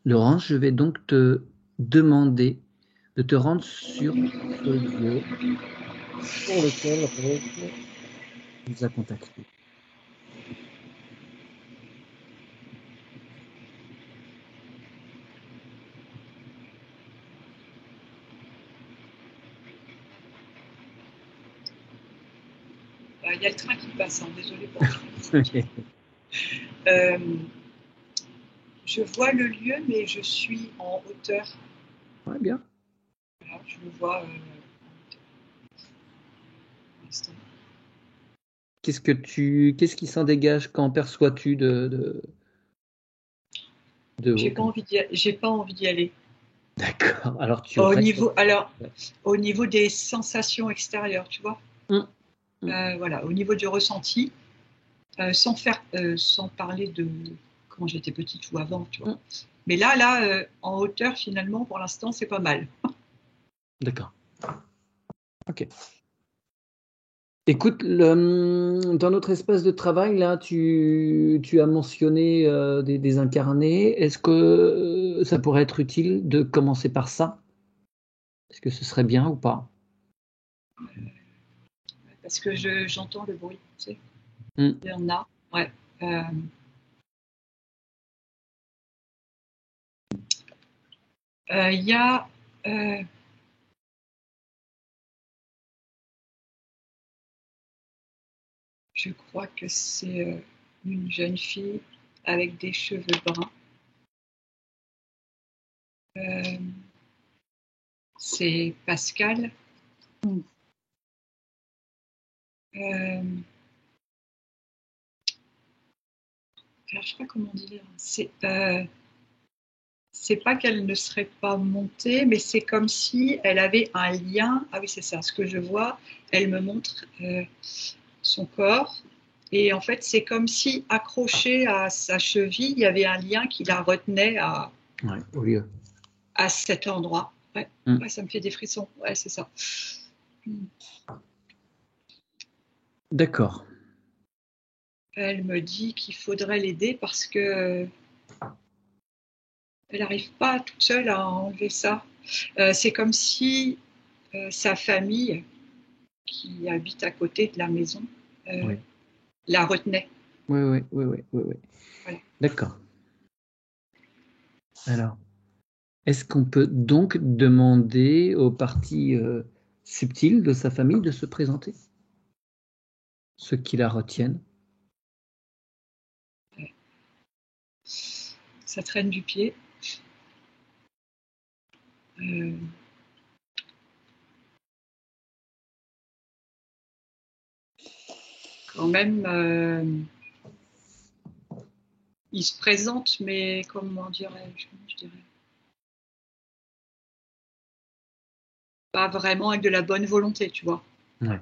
Laurence, je vais donc te demander de te rendre sur ce lieu pour lequel Rose nous a contactés. Il y a le train qui passe, hein, désolé pour ça. Je vois le lieu, mais je suis en hauteur. Ouais, bien. Voilà, je le vois pour l'instant. Qu'est-ce qui s'en dégage? Qu'en perçois-tu de J'ai haut pas comme envie j'ai pas envie d'y aller. D'accord. Alors tu Au restes. niveau, alors, au niveau des sensations extérieures, tu vois. Hum, hum. Voilà, au niveau du ressenti, sans parler de quand j'étais petite ou avant, tu vois. Mais là, en hauteur, finalement, pour l'instant, c'est pas mal. D'accord. Ok. Écoute, dans notre espace de travail, là, tu as mentionné des incarnés. Est-ce que ça pourrait être utile de commencer par ça? Est-ce que ce serait bien ou pas? Parce que j'entends le bruit, tu sais. Hmm. Il y en a, ouais. Il y a. Je crois que c'est une jeune fille avec des cheveux bruns. C'est Pascal. Euh, alors, je sais pas comment dire. C'est pas qu'elle ne serait pas montée, mais c'est comme si elle avait un lien. Ah oui, c'est ça, ce que je vois. Elle me montre son corps. Et en fait, c'est comme si accroché à sa cheville, il y avait un lien qui la retenait Ouais, au lieu. à cet endroit. Ouais. Hmm. Ouais, ça me fait des frissons. Ouais, c'est ça. D'accord. Elle me dit qu'il faudrait l'aider parce que elle n'arrive pas toute seule à enlever ça. C'est comme si sa famille, qui habite à côté de la maison, Oui. la retenait. Oui, oui, oui, oui, oui, oui. Voilà. D'accord. Alors, est-ce qu'on peut donc demander aux parties subtiles de sa famille de se présenter? Ceux qui la retiennent? Ça traîne du pied. Euh, Quand même, il se présente, mais comment je dirais pas vraiment avec de la bonne volonté, tu vois. Ouais.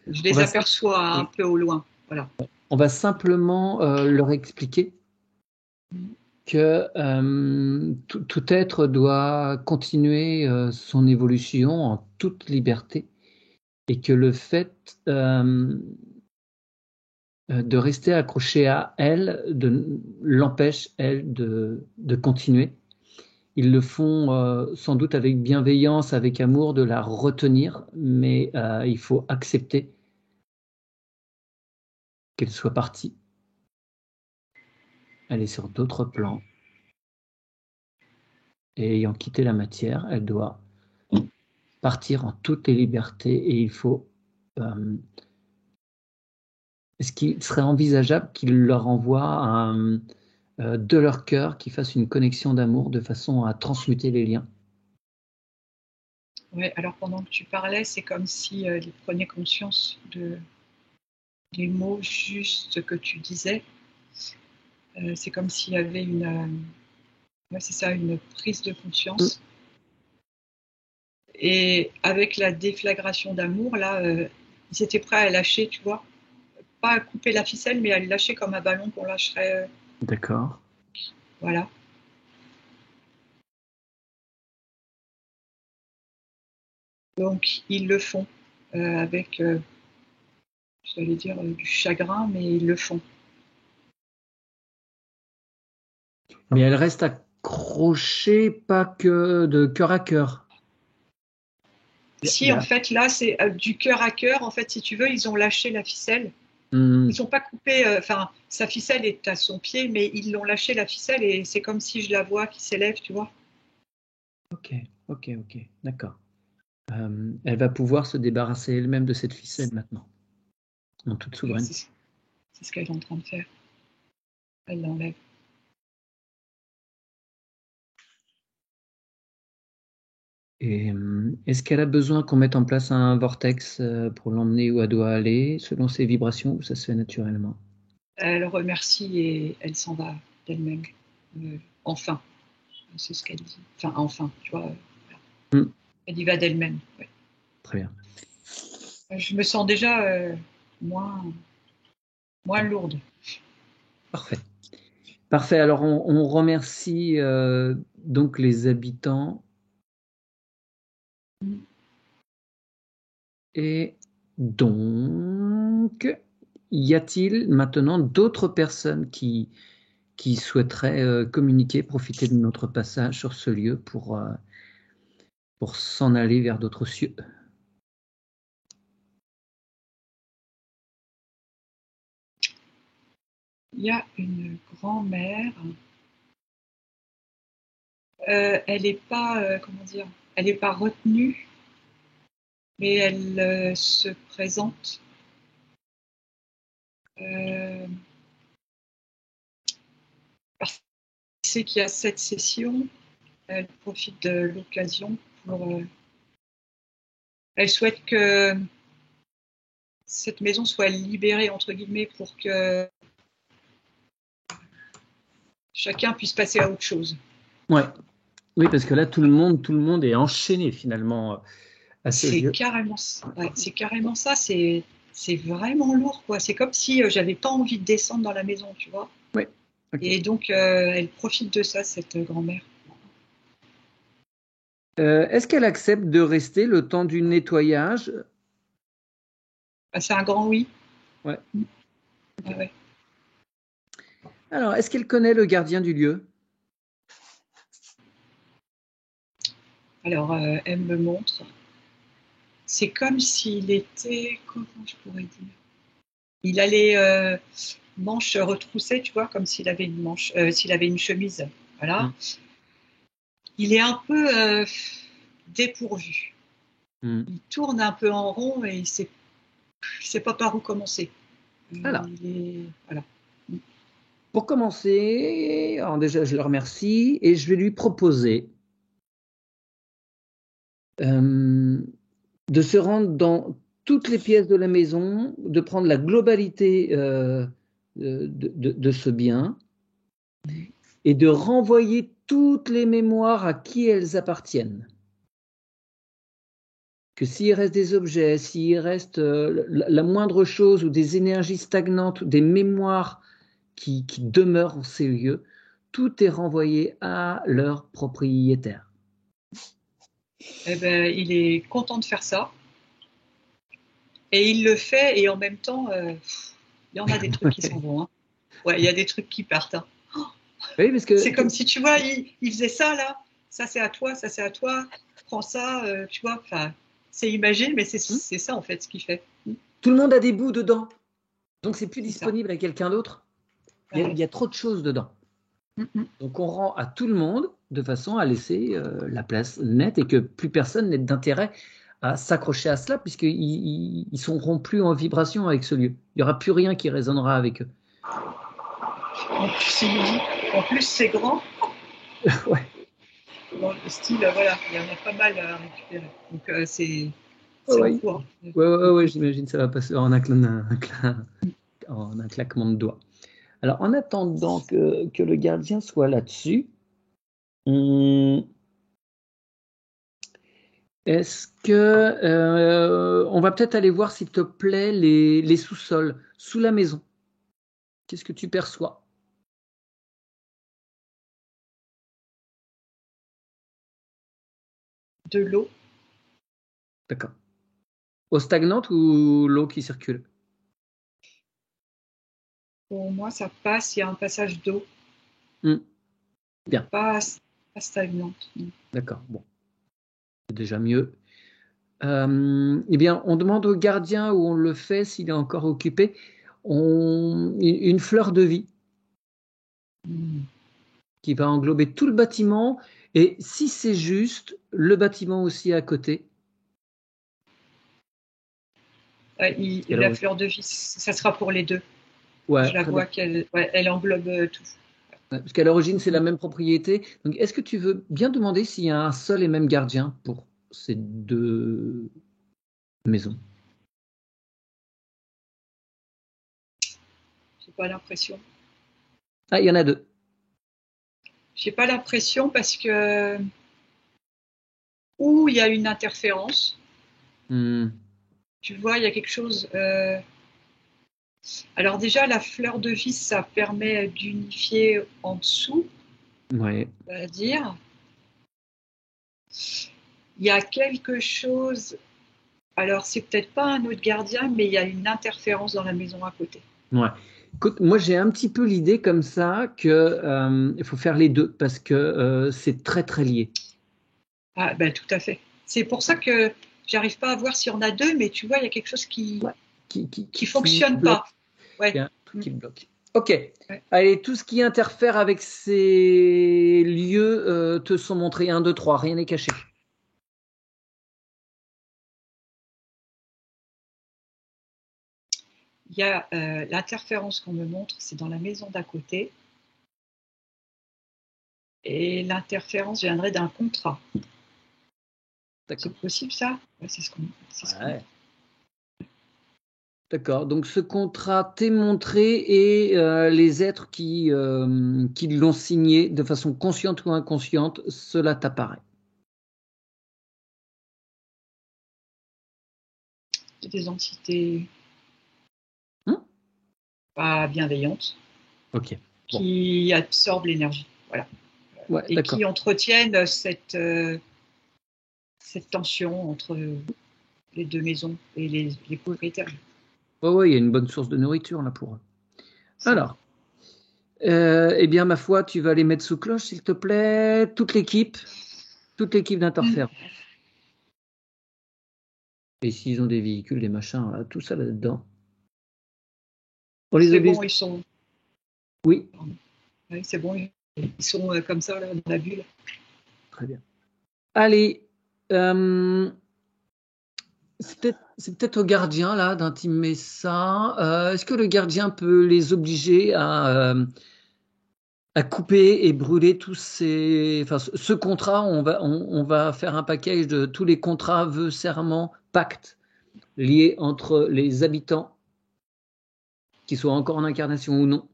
Je On les va, aperçois un oui. peu au loin. Voilà. On va simplement leur expliquer que tout être doit continuer son évolution en toute liberté et que le fait de rester accroché à elle l'empêche, elle, de continuer. Ils le font sans doute avec bienveillance, avec amour, de la retenir, mais il faut accepter qu'elle soit partie. Elle est sur d'autres plans. Et ayant quitté la matière, elle doit partir en toute liberté et il faut. Est-ce qu'il serait envisageable qu'il leur envoie de leur cœur, qu'ils fassent une connexion d'amour de façon à transmuter les liens? Ouais, alors pendant que tu parlais, c'est comme si ils prenaient conscience des mots justes que tu disais. C'est comme s'il y avait ouais, c'est ça, une prise de conscience. Et avec la déflagration d'amour, là, ils étaient prêts à lâcher, tu vois. Pas à couper la ficelle, mais à le lâcher comme un ballon qu'on lâcherait. D'accord. Voilà. Donc, ils le font avec, j'allais dire, du chagrin, mais ils le font. Mais elle reste crochet, pas que de cœur à cœur. Si, en fait, là, c'est du cœur à cœur. En fait, si tu veux, ils ont lâché la ficelle. Hmm, Ils n'ont pas coupé, enfin, sa ficelle est à son pied, mais ils l'ont lâché la ficelle et c'est comme si je la vois qui s'élève, tu vois. ok, d'accord. Elle va pouvoir se débarrasser elle-même de cette ficelle maintenant, en toute Ouais, souveraineté. c'est ce qu'elle est en train de faire. Elle l'enlève. Et est-ce qu'elle a besoin qu'on mette en place un vortex pour l'emmener où elle doit aller, selon ses vibrations, ou ça se fait naturellement? Elle remercie et elle s'en va d'elle-même. Enfin, c'est ce qu'elle dit. Enfin, enfin, tu vois. Voilà. Hmm, Elle y va d'elle-même. Ouais. très bien. Je me sens déjà moins lourde. Parfait. Parfait. Alors, on remercie donc les habitants. Mm. Et donc, y a-t-il maintenant d'autres personnes qui souhaiteraient communiquer, profiter de notre passage sur ce lieu pour s'en aller vers d'autres cieux? Il y a une grand-mère. Elle n'est pas, comment dire, elle n'est pas retenue, mais elle se présente. Euh, parce qu'elle sait qu'il y a cette session, elle profite de l'occasion pour. Elle souhaite que cette maison soit libérée, entre guillemets, pour que chacun puisse passer à autre chose. Ouais. Oui, parce que là, tout le monde est enchaîné finalement à ce lieu. C'est carrément ça. C'est vraiment lourd, quoi. C'est comme si j'avais pas envie de descendre dans la maison, tu vois. Oui. Ok. Et donc, elle profite de ça, cette grand-mère. Est-ce qu'elle accepte de rester le temps du nettoyage? Bah, c'est un grand oui. Ouais. Ah Ok. ouais. Alors, est-ce qu'elle connaît le gardien du lieu? Alors, elle me montre. C'est comme s'il était, comment je pourrais dire? Il a les manches retroussées, tu vois, comme s'il avait une chemise. Voilà. Hmm. Il est un peu dépourvu. Hmm. Il tourne un peu en rond et il sait pas par où commencer. Alors, Voilà. pour commencer, alors déjà, je le remercie et je vais lui proposer euh, de se rendre dans toutes les pièces de la maison, de prendre la globalité de ce bien et de renvoyer toutes les mémoires à qui elles appartiennent. Que s'il reste des objets, s'il reste la moindre chose ou des énergies stagnantes ou des mémoires qui demeurent en ces lieux, tout est renvoyé à leur propriétaire. Eh ben, il est content de faire ça et il le fait et en même temps, il y en a des trucs qui s'en vont. Hein. Ouais, il y a des trucs qui partent. Hein. Oui, parce que C'est comme si, tu vois, il faisait ça, là. Ça, c'est à toi, ça, c'est à toi. Prends ça, tu vois. Enfin, c'est imagé, mais c'est ça, en fait, ce qu'il fait. tout le monde a des bouts dedans, donc c'est plus C'est ça. disponible à quelqu'un d'autre. Il Ouais. y a trop de choses dedans. Donc on rend à tout le monde de façon à laisser la place nette et que plus personne n'ait d'intérêt à s'accrocher à cela puisqu'ils ne seront plus en vibration avec ce lieu. Il n'y aura plus rien qui résonnera avec eux. En plus, c'est grand. Ouais, Dans le style, voilà, il y en a pas mal à récupérer. Donc, c'est en ouais, cours. ouais, j'imagine que ça va passer en en un claquement de doigts. Alors en attendant que le gardien soit là-dessus, on- est-ce que on va peut-être aller voir, s'il te plaît, les sous-sols, sous la maison. Qu'est-ce que tu perçois? De l'eau. D'accord. Eau stagnante ou l'eau qui circule? Pour moi, ça passe, il y a un passage d'eau. Hmm. Bien. Pas stagnante. D'accord, bon, c'est déjà mieux. Eh bien, on demande au gardien où on le fait, s'il est encore occupé, une fleur de vie qui va englober tout le bâtiment et, si c'est juste, le bâtiment aussi à côté. La fleur de vie, ça sera pour les deux. Ouais, je la vois qu'elle elle englobe tout. Parce qu'à l'origine, c'est la même propriété. Donc, est-ce que tu veux bien demander s'il y a un seul et même gardien pour ces deux maisons? J'ai pas l'impression. Ah, il y en a deux. J'ai pas l'impression parce que où il y a une interférence. Tu vois, il y a quelque chose. Alors déjà, la fleur de vie, ça permet d'unifier en dessous, Ouais. on va dire. Il y a quelque chose. Alors, c'est peut-être pas un autre gardien, mais il y a une interférence dans la maison à côté. Ouais. Écoute, moi, j'ai un petit peu l'idée comme ça que il faut faire les deux parce que c'est très très lié. Ah, ben tout à fait. C'est pour ça que j'arrive pas à voir s'il y en a deux, mais tu vois, il y a quelque chose qui fonctionne pas. Ouais. Il y a un truc qui bloque. Ok. Ouais. Allez, tout ce qui interfère avec ces lieux te sont montrés. 1, 2, 3, rien n'est caché. Il y a l'interférence qu'on me montre, c'est dans la maison d'à côté. Et l'interférence viendrait d'un contrat. C'est possible ça? Ouais, c'est ce qu'on. Ouais. D'accord. Donc ce contrat t'est montré et les êtres qui l'ont signé de façon consciente ou inconsciente, cela t'apparaît. C'est des entités pas bienveillantes. Ok. Qui absorbent l'énergie. Voilà. Ouais, et qui entretiennent cette tension entre les deux maisons et les propriétaires. Ouais, il y a une bonne source de nourriture là pour eux. Alors, eh bien, ma foi, tu vas les mettre sous cloche, s'il te plaît. Toute l'équipe d'interférence. Et s'ils ont des véhicules, des machins, là, tout ça là-dedans. On les oblige. Bon, ils sont. Oui. Oui, c'est bon, ils sont comme ça, là, dans la bulle. Très bien. Allez, c'est peut-être au gardien là d'intimer ça. Est-ce que le gardien peut les obliger à couper et brûler tous ces, enfin, ce contrat? On va faire un package de tous les contrats, vœux, serments, pactes liés entre les habitants, qu'ils soient encore en incarnation ou non,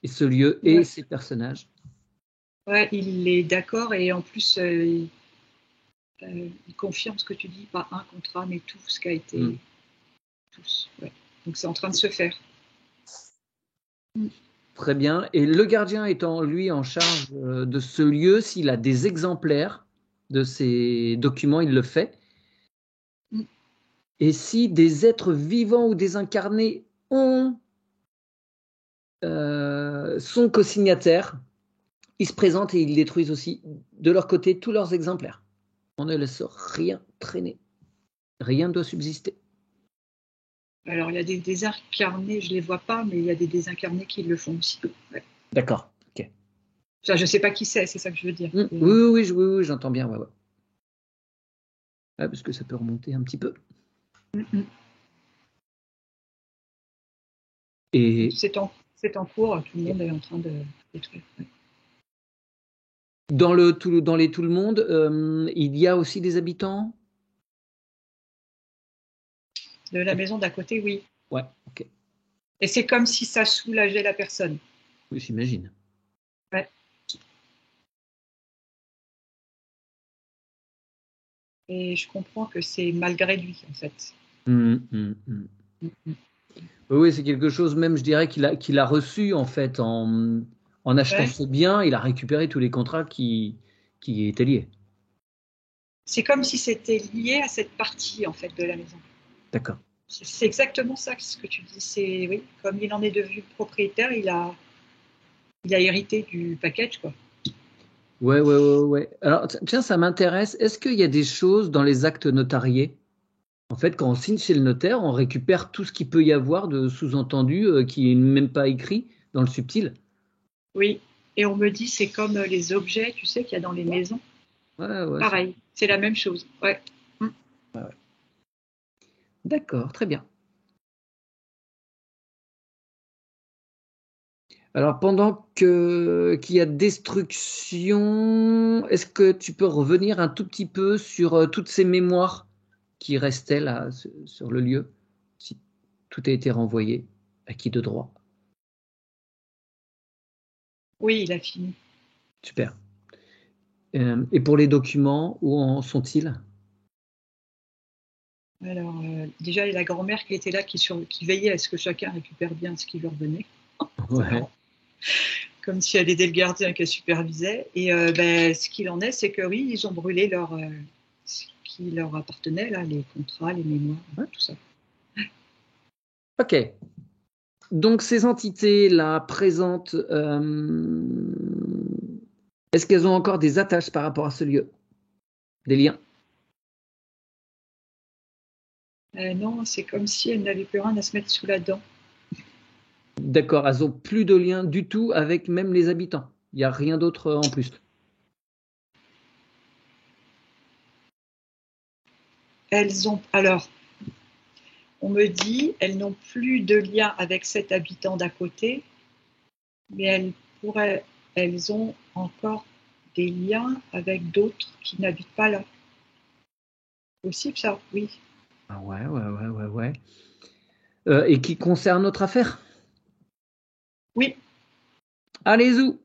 et ce lieu et ces personnages. Ouais, il est d'accord et en plus, il confirme ce que tu dis, pas un contrat, mais tout ce qui a été. Tous. Ouais. Donc c'est en train de se faire. Très bien. Et le gardien étant, lui, en charge de ce lieu, s'il a des exemplaires de ces documents, il le fait. Et si des êtres vivants ou désincarnés sont co-signataires, ils se présentent et ils détruisent aussi de leur côté tous leurs exemplaires. On ne laisse rien traîner. Rien ne doit subsister. Alors il y a des désincarnés, je ne les vois pas, mais il y a des désincarnés qui le font aussi. Ouais. D'accord. Ok. Enfin, je ne sais pas qui c'est ça que je veux dire. Oui, j'entends bien. Ouais. Parce que ça peut remonter un petit peu. Et c'est en cours, tout le monde est en train de détruire. Ouais. Dans tout le monde, il y a aussi des habitants? De la maison d'à côté, oui. Ouais, ok. Et c'est comme si ça soulageait la personne. Oui, j'imagine. Ouais. Et je comprends que c'est malgré lui, en fait. Oui, c'est quelque chose, même, je dirais, qu'il a reçu, en fait, en achetant ce bien, il a récupéré tous les contrats qui étaient liés. C'est comme si c'était lié à cette partie, en fait, de la maison. D'accord. C'est exactement ça, ce que tu dis. C'est, oui, comme il en est devenu propriétaire, il a il a hérité du package, quoi. Ouais. Alors, tiens, ça m'intéresse. Est-ce qu'il y a des choses dans les actes notariés? En fait, quand on signe chez le notaire, on récupère tout ce qu'il peut y avoir de sous-entendu qui n'est même pas écrit dans le subtil. Oui, et on me dit c'est comme les objets, tu sais, qu'il y a dans les maisons. Ouais, Pareil, c'est la même chose. Ouais. ouais. D'accord, très bien. Alors, pendant qu'il y a destruction, est-ce que tu peux revenir un tout petit peu sur toutes ces mémoires qui restaient là, sur le lieu, si tout a été renvoyé, à qui de droit? Oui, il a fini. Super. Et pour les documents, où en sont-ils? Alors, déjà, il y a la grand-mère qui était là, qui veillait à ce que chacun récupère bien ce qui lui revenait. C'est Ouais. marrant. Comme si elle aidait le gardien qu'elle supervisait. Et ce qu'il en est, c'est que oui, ils ont brûlé ce qui leur appartenait, là, les contrats, les mémoires, Ouais. tout ça. Ok. Donc ces entités-là présentes, est-ce qu'elles ont encore des attaches par rapport à ce lieu? Des liens? Non, c'est comme si elles n'avaient plus rien à se mettre sous la dent. D'accord, elles n'ont plus de lien du tout avec même les habitants. Il n'y a rien d'autre en plus. Alors, on me dit, elles n'ont plus de lien avec cet habitant d'à côté, mais elles ont encore des liens avec d'autres qui n'habitent pas là. Possible ça, oui. Ah ouais. Et qui concerne notre affaire? Oui, Allez-y.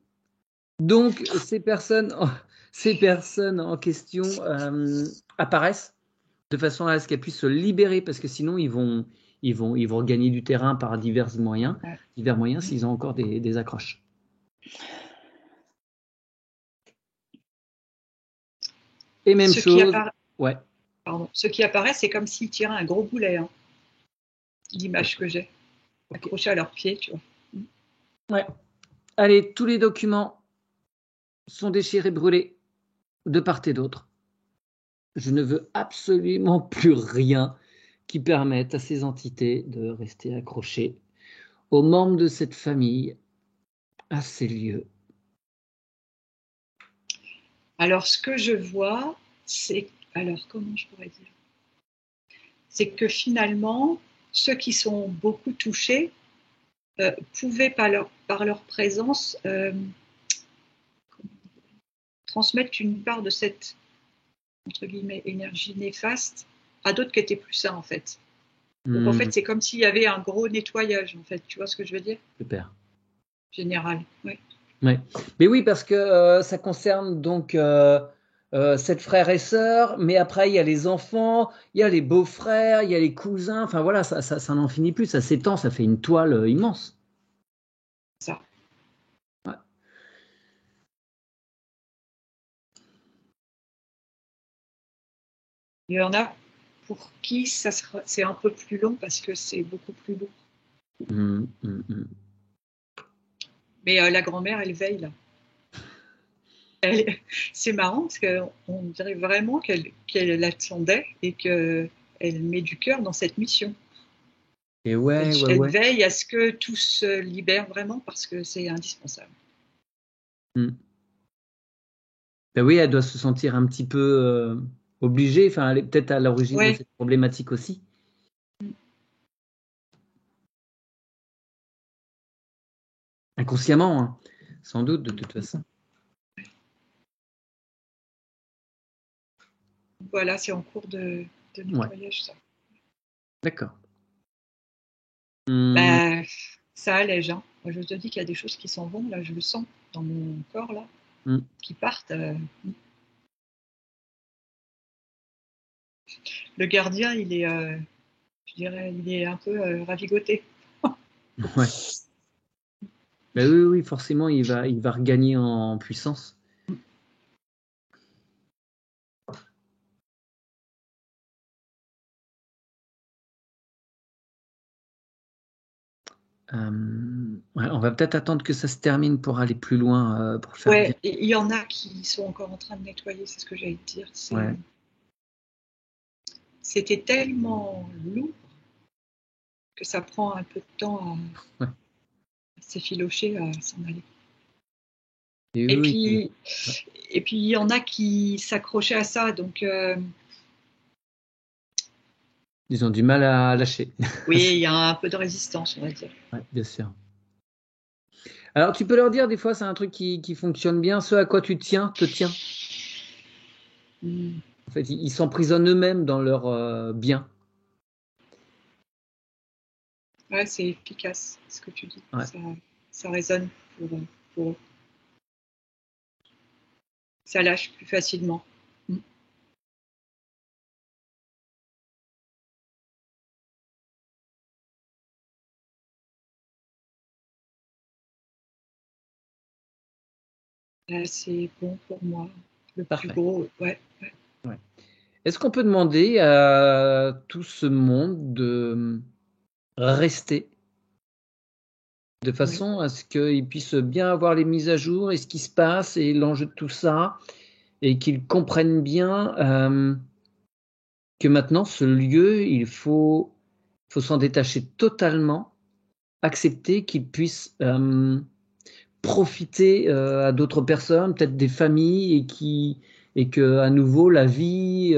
Donc ces personnes en question apparaissent de façon à ce qu'elles puissent se libérer, parce que sinon ils vont gagner du terrain par divers moyens s'ils ont encore des accroches. Et même chose, ouais. Ce qui apparaît, c'est comme s'ils tiraient un gros boulet, hein, l'image que j'ai, accroché à leurs pieds, tu vois. Ouais. Allez, tous les documents sont déchirés, brûlés, de part et d'autre. Je ne veux absolument plus rien qui permette à ces entités de rester accrochées aux membres de cette famille, à ces lieux. Alors, ce que je vois, alors, comment je pourrais dire? C'est que finalement, ceux qui sont beaucoup touchés pouvaient, par leur présence, transmettre une part de cette, entre guillemets, énergie néfaste à d'autres qui étaient plus sains, en fait. Donc, en fait, c'est comme s'il y avait un gros nettoyage, en fait. Tu vois ce que je veux dire? Super. Général, oui. Ouais. Mais oui, parce que ça concerne donc 7 frères et sœurs, mais après il y a les enfants, il y a les beaux-frères, il y a les cousins, enfin voilà, ça n'en finit plus, ça s'étend, ça fait une toile immense. Ça. Ouais. Il y en a pour qui c'est un peu plus long parce que c'est beaucoup plus lourd. Mais la grand-mère, elle veille là. C'est marrant parce qu'on dirait vraiment qu'elle l'attendait et qu'elle met du cœur dans cette mission. Et Elle veille à ce que tout se libère vraiment parce que c'est indispensable. Ben oui, elle doit se sentir un petit peu obligée, enfin elle est peut-être à l'origine de Ouais. cette problématique aussi. Inconsciemment, hein, sans doute, de toute façon. Voilà, c'est en cours de nettoyage, ça. D'accord. Bah, ça allège. Hein. Moi, je te dis qu'il y a des choses qui s'en vont, là, je le sens dans mon corps, là, qui partent. Le gardien, il est, je dirais, il est un peu ravigoté. Ouais. Ben oui, forcément, il va regagner en puissance. Ouais, on va peut-être attendre que ça se termine pour aller plus loin, pour faire bien. Ouais, il y en a qui sont encore en train de nettoyer, c'est ce que j'allais te dire. Ouais. C'était tellement lourd que ça prend un peu de temps Ouais. à s'effilocher, à s'en aller. Et Et oui, puis, il y en a qui s'accrochaient à ça, donc ils ont du mal à lâcher. oui, il y a un peu de résistance, on va dire. Ouais, bien sûr. Alors, tu peux leur dire, des fois, c'est un truc qui fonctionne bien. Ce à quoi tu tiens, te tient. Mm. En fait, ils s'emprisonnent eux-mêmes dans leur bien. Ouais, c'est efficace ce que tu dis. Ouais. Ça résonne pour eux. Ça lâche plus facilement. Mm. C'est bon pour moi. Le plus Parfait. gros, ouais. Ouais. Est-ce qu'on peut demander à tout ce monde de rester de Ouais. façon à ce qu'ils puissent bien avoir les mises à jour et ce qui se passe et l'enjeu de tout ça, et qu'ils comprennent bien que maintenant, ce lieu, faut s'en détacher totalement, accepter qu'ils puissent profiter à d'autres personnes, peut-être des familles, et que à nouveau la vie,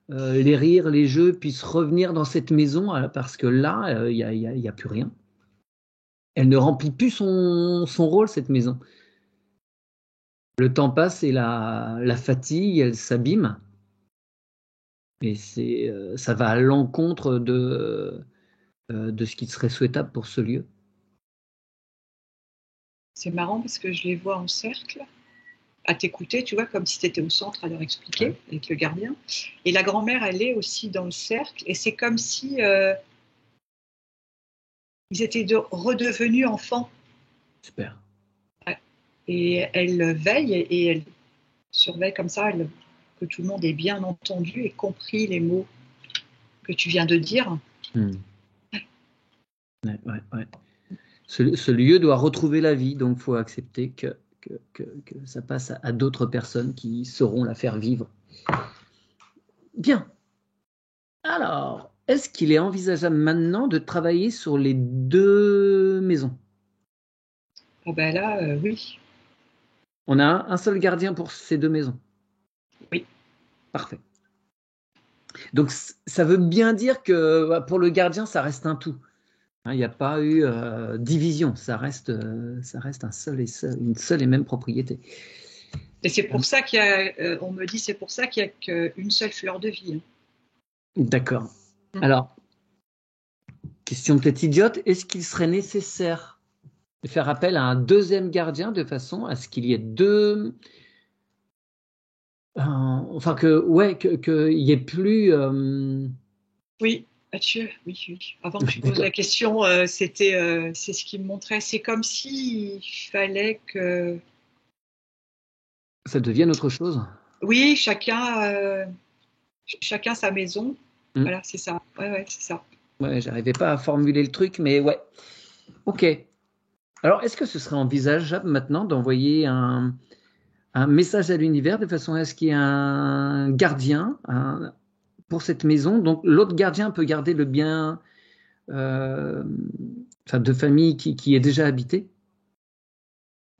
les rires, les jeux puissent revenir dans cette maison, parce que là, il y a plus rien. Elle ne remplit plus son rôle, cette maison. Le temps passe et la fatigue, elle s'abîme. Et ça va à l'encontre de ce qui serait souhaitable pour ce lieu. C'est marrant parce que je les vois en cercle à t'écouter, tu vois, comme si tu étais au centre à leur expliquer Ouais. avec le gardien. Et la grand-mère, elle est aussi dans le cercle. Et c'est comme si ils étaient redevenus enfants. Super. Et elle veille et elle surveille comme ça que tout le monde ait bien entendu et compris les mots que tu viens de dire. Hmm. Ouais, ouais, ouais. Ce lieu doit retrouver la vie, donc il faut accepter que ça passe à d'autres personnes qui sauront la faire vivre. Bien. Alors, est-ce qu'il est envisageable maintenant de travailler sur les deux maisons? Ah ben là, oui, On a un seul gardien pour ces deux maisons. oui. Parfait. Donc, ça veut bien dire que pour le gardien, ça reste un tout. Il n'y a pas eu division, ça reste une seule et même propriété. Et c'est pour ça qu'il y a, on me dit, c'est pour ça qu'il n'y a qu'une seule fleur de vie. D'accord. Hein. Alors, question peut-être idiote, est-ce qu'il serait nécessaire de faire appel à un deuxième gardien de façon à ce qu'il y ait deux. Enfin, qu'il y ait plus. Oui, Mathieu, oui, oui. Avant que Oui, tu poses d'accord. la question, c'est ce qu'il me montrait. C'est comme s'il fallait que, Ça devienne autre chose. oui, chacun sa maison. Hmm. Voilà, c'est ça. Ouais, ouais, c'est ça. Ouais, j'arrivais pas à formuler le truc, mais ouais. Ok. Alors, est-ce que ce serait envisageable maintenant d'envoyer un message à l'univers de façon à ce qu'il y ait un gardien pour cette maison? Donc, l'autre gardien peut garder le bien de famille qui est déjà habité,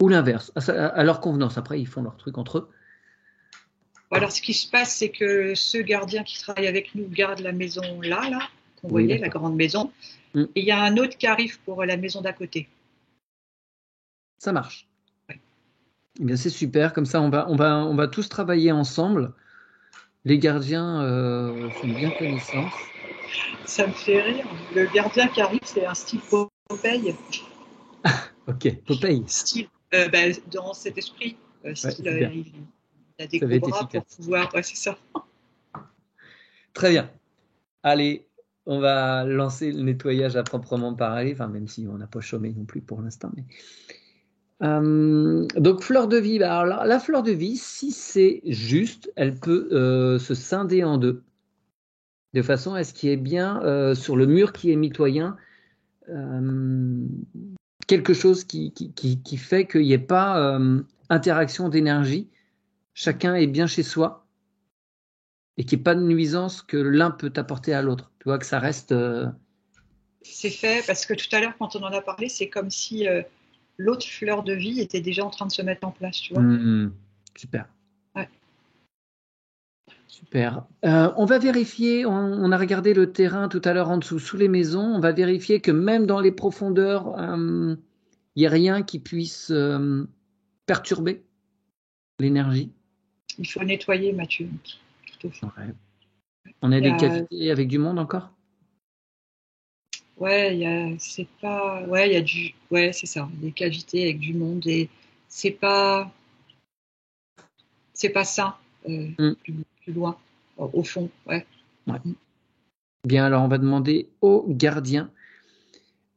ou l'inverse, à leur convenance. Après, ils font leur truc entre eux. Alors, ce qui se passe, c'est que ce gardien qui travaille avec nous garde la maison là, qu'on Oui, voyait, la d'accord. grande maison. Hmm. Et il y a un autre qui arrive pour la maison d'à côté. Ça marche. Eh bien, c'est super. Comme ça, on va tous travailler ensemble. Les gardiens font bien connaissance. Ça me fait rire. Le gardien qui arrive, c'est un style Popeye. Ok, Popeye. Style, dans cet esprit, Ouais, style, super. il a des Ça va gros être bras pour efficace. pouvoir. Ouais, c'est ça. Très bien. Allez, on va lancer le nettoyage à proprement parler. Enfin, même si on n'a pas chômé non plus pour l'instant. Mais... donc, fleur de vie. Alors, la fleur de vie, si c'est juste, elle peut se scinder en deux, de façon à ce qu'il y ait bien sur le mur qui est mitoyen quelque chose qui fait qu'il n'y ait pas interaction d'énergie. Chacun est bien chez soi et qu'il n'y ait pas de nuisance que l'un peut apporter à l'autre. Tu vois, que ça reste... C'est fait parce que tout à l'heure, quand on en a parlé, c'est comme si l'autre fleur de vie était déjà en train de se mettre en place, tu vois. Super. Ouais. Super. On va vérifier, on a regardé le terrain tout à l'heure en dessous, sous les maisons. On va vérifier que même dans les profondeurs, il n'y a rien qui puisse perturber l'énergie. Il faut nettoyer, Mathieu, tout au fond. Ouais. On a des cavités avec du monde encore? Ouais, c'est pas, ouais, il y a ouais, c'est ça, des cavités avec du monde et c'est pas ça, plus loin, au fond, ouais. Ouais. Bien, alors on va demander au gardien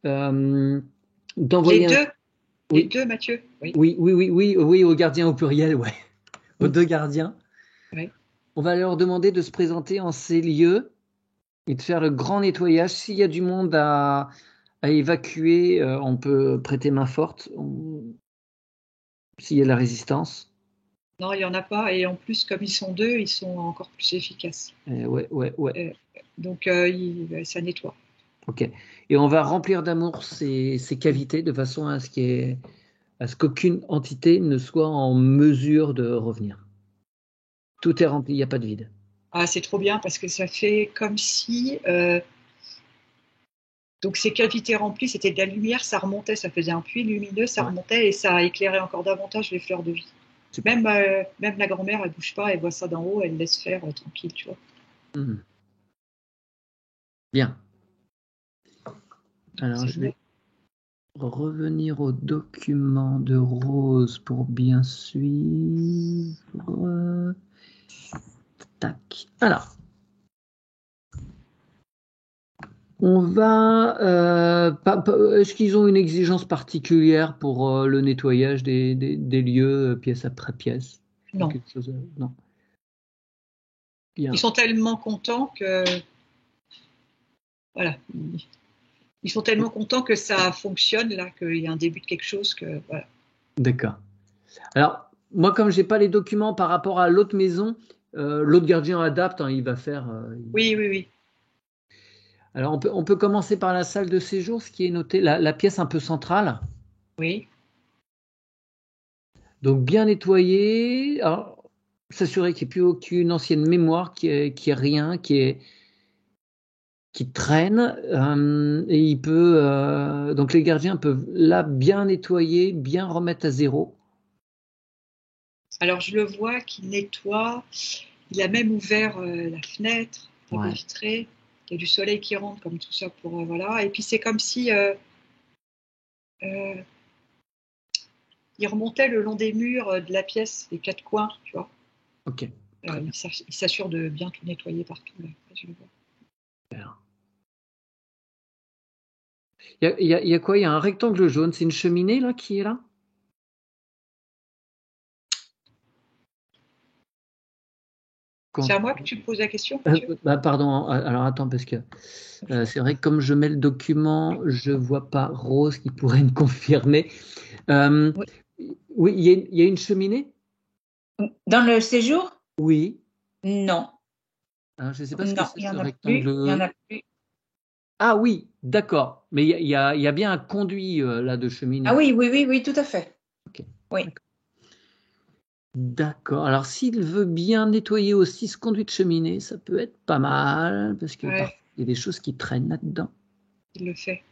d'envoyer Les deux, Mathieu, oui. Oui, au gardien au pluriel, ouais. Aux deux gardiens. Ouais. On va leur demander de se présenter en ces lieux et de faire le grand nettoyage. S'il y a du monde à évacuer, on peut prêter main forte. S'il y a de la résistance. Non, il n'y en a pas. Et en plus, comme ils sont deux, ils sont encore plus efficaces. Ouais. Donc, ça nettoie. Ok. Et on va remplir d'amour ces cavités de façon à ce qu'aucune entité ne soit en mesure de revenir. Tout est rempli, il n'y a pas de vide. Ah, c'est trop bien parce que ça fait comme si... donc, ces cavités remplies, c'était de la lumière, ça remontait, ça faisait un puits lumineux, ça remontait et ça éclairait encore davantage les fleurs de vie. Même la grand-mère, elle bouge pas, elle voit ça d'en haut, elle laisse faire tranquille, tu vois. Bien. Alors, je vais revenir au document de Rose pour bien suivre. Tac. Alors, on va. Est-ce qu'ils ont une exigence particulière pour le nettoyage des lieux, pièce après pièce? Non. Quelque chose, non. Bien. Ils sont tellement contents que. Voilà. Ils sont tellement contents que ça fonctionne, là, qu'il y a un début de quelque chose. Que, voilà. D'accord. Alors, moi, comme je n'ai pas les documents par rapport à l'autre maison, l'autre gardien adapte, hein, il va faire. Oui. Alors, on peut commencer par la salle de séjour, ce qui est noté, la pièce un peu centrale. Oui. Donc, bien nettoyée. Alors, s'assurer qu'il n'y ait plus aucune ancienne mémoire, qu'il n'y ait rien, qui traîne. Et donc, les gardiens peuvent là bien nettoyer, bien remettre à zéro. Alors, je le vois qu'il nettoie. Il a même ouvert la fenêtre, la baie vitrée. Il y a du soleil qui rentre, comme tout ça, pour voilà. Et puis, c'est comme si il remontait le long des murs de la pièce, les quatre coins, tu vois. Ok. Il s'assure de bien tout nettoyer partout. Là. Je le vois. Il y a quoi? Il y a un rectangle jaune. C'est une cheminée là qui est là? C'est à moi que tu poses la question, pardon, alors attends, parce que c'est vrai que comme je mets le document, je ne vois pas Rose qui pourrait me confirmer. Oui, il y a une cheminée? Dans le séjour? Oui. Non. Alors, je ne sais pas ce que c'est ce rectangle. Il n'y en a plus. Ah oui, d'accord. Mais il y a bien un conduit là de cheminée. Ah oui, tout à fait. Okay. Oui. D'accord. Alors, s'il veut bien nettoyer aussi ce conduit de cheminée, ça peut être pas mal, parce que parfois, il y a des choses qui traînent là-dedans. Il le fait.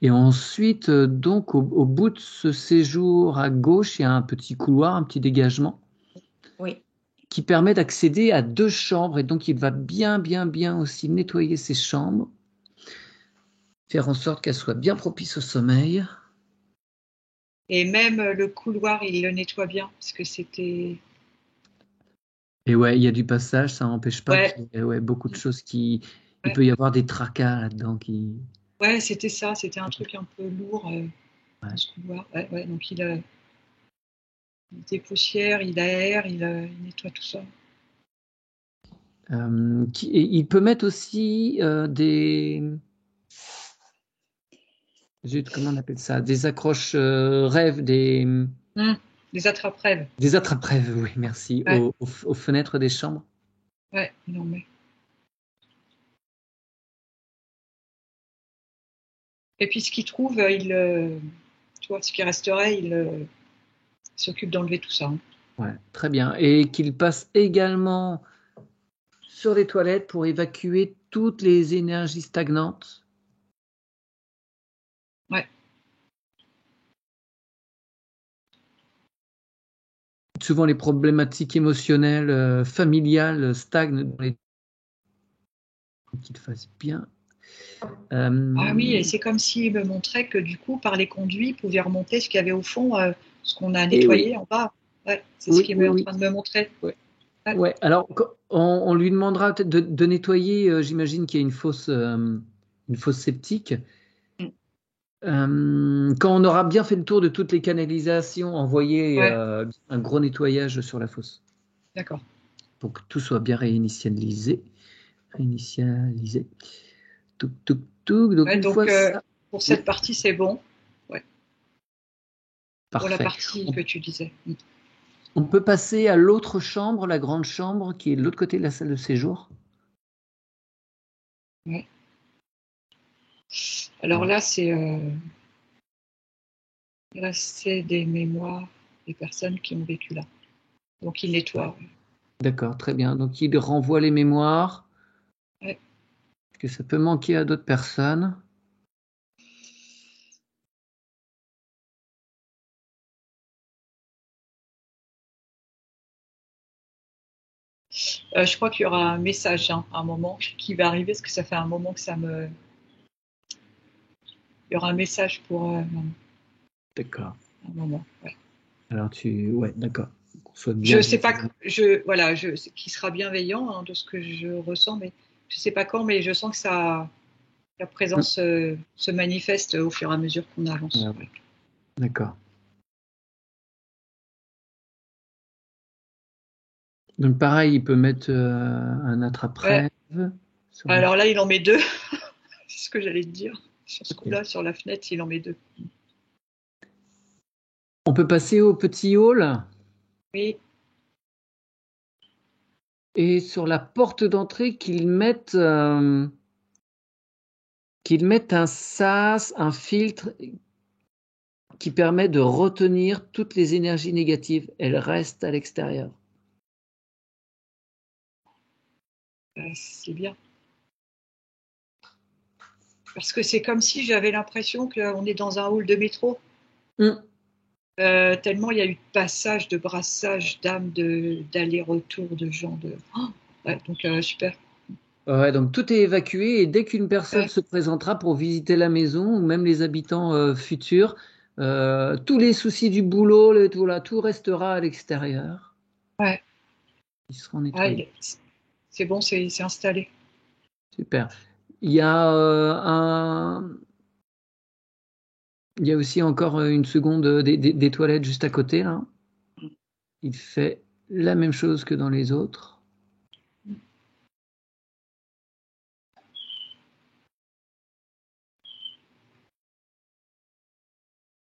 Et ensuite, donc, au bout de ce séjour, à gauche, il y a un petit couloir, un petit dégagement. Oui. Qui permet d'accéder à 2 chambres. Et donc, il va bien aussi nettoyer ces chambres. Faire en sorte qu'elles soient bien propices au sommeil. Et même le couloir, il le nettoie bien, parce que c'était... Et ouais, il y a du passage, ça n'empêche pas qu'il y ait beaucoup de choses qui... Il peut y avoir des tracas là-dedans qui... Ouais, c'était ça, c'était un truc un peu lourd dans ce couloir. Donc il dépoussière, il aère, il nettoie tout ça. Et il peut mettre aussi des... Zut, comment on appelle ça? Des accroches rêves, Des attrape-rêves. des attrape-rêves, oui, merci, Ouais, aux fenêtres des chambres. ouais, non mais. Et puis ce qu'il trouve, tu vois, ce qui resterait, il s'occupe d'enlever tout ça. Hein. Ouais, très bien. Et qu'il passe également sur les toilettes pour évacuer toutes les énergies stagnantes. Ouais, Souvent, les problématiques émotionnelles, familiales stagnent dans les... Qu'il fasse bien. ah oui, et c'est comme s'il me montrait que du coup, par les conduits, il pouvait remonter ce qu'il y avait au fond, ce qu'on a Et nettoyé oui, en bas. Ouais, c'est ce oui, qu'il est oui, en oui. train de me montrer. Ouais. Ouais, Ouais. Alors, on lui demandera peut-être de nettoyer. J'imagine qu'il y a une fosse septique. Mm. Quand on aura bien fait le tour de toutes les canalisations, envoyer ouais, un gros nettoyage sur la fosse d'accord. pour que tout soit bien réinitialisé. Réinitialisé. Touc, touc, touc. Donc, Ouais, une donc fois ça, pour oui, cette partie, c'est bon. Ouais, pour la parfait. partie que tu disais. On peut passer à l'autre chambre, la grande chambre, qui est de l'autre côté de la salle de séjour. Ouais. Alors là, c'est des mémoires des personnes qui ont vécu là. Donc il Ouais. nettoie. D'accord, très bien. Donc, il renvoie les mémoires, Ouais. parce que ça peut manquer à d'autres personnes. Je crois qu'il y aura un message hein, à un moment qui va arriver, parce que ça fait un moment que ça me. Il y aura un message pour D'accord. un moment. Ouais. Alors, ouais, d'accord. Qu'on soit bien Je sais pas, visible. voilà, qui sera bienveillant hein, de ce que je ressens, mais je sais pas quand, mais je sens que la Hum, présence se manifeste au fur et à mesure qu'on avance. ouais, Ouais. d'accord. Donc, pareil, il peut mettre un Ouais. attrape-rêve. sur la- Alors là, il en met deux, c'est ce que j'allais te dire. Sur ce Ok. coup-là, sur la fenêtre, il en met deux. On peut passer au petit hall Oui, et sur la porte d'entrée qu'ils mettent un sas, un filtre qui permet de retenir toutes les énergies négatives. Elles restent à l'extérieur. c'est bien. Parce que c'est comme si j'avais l'impression qu'on est dans un hall de métro. Hum. Tellement il y a eu de passages, de brassages d'âmes, d'aller-retour de gens. Oh, ouais, donc super. Ouais, donc tout est évacué et dès qu'une personne Ouais, se présentera pour visiter la maison ou même les habitants futurs, tous les soucis du boulot, tout restera à l'extérieur. ouais, Ils seront ouais, nettoyés. c'est bon, c'est installé. Super. Il y a il y a aussi encore une seconde des toilettes juste à côté là. Il fait la même chose que dans les autres.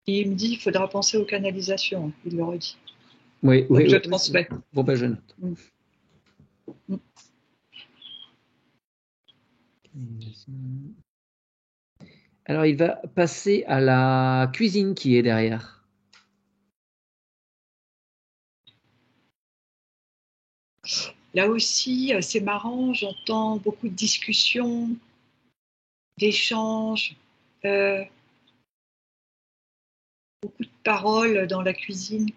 Et il me dit, il faudra penser aux canalisations, il le redit. Oui, Donc oui, je oui. transmets. Bon, ben, je note. Mm, mm. Alors, il va passer à la cuisine qui est derrière. Là aussi, c'est marrant, j'entends beaucoup de discussions, d'échanges, euh, beaucoup de paroles dans la cuisine,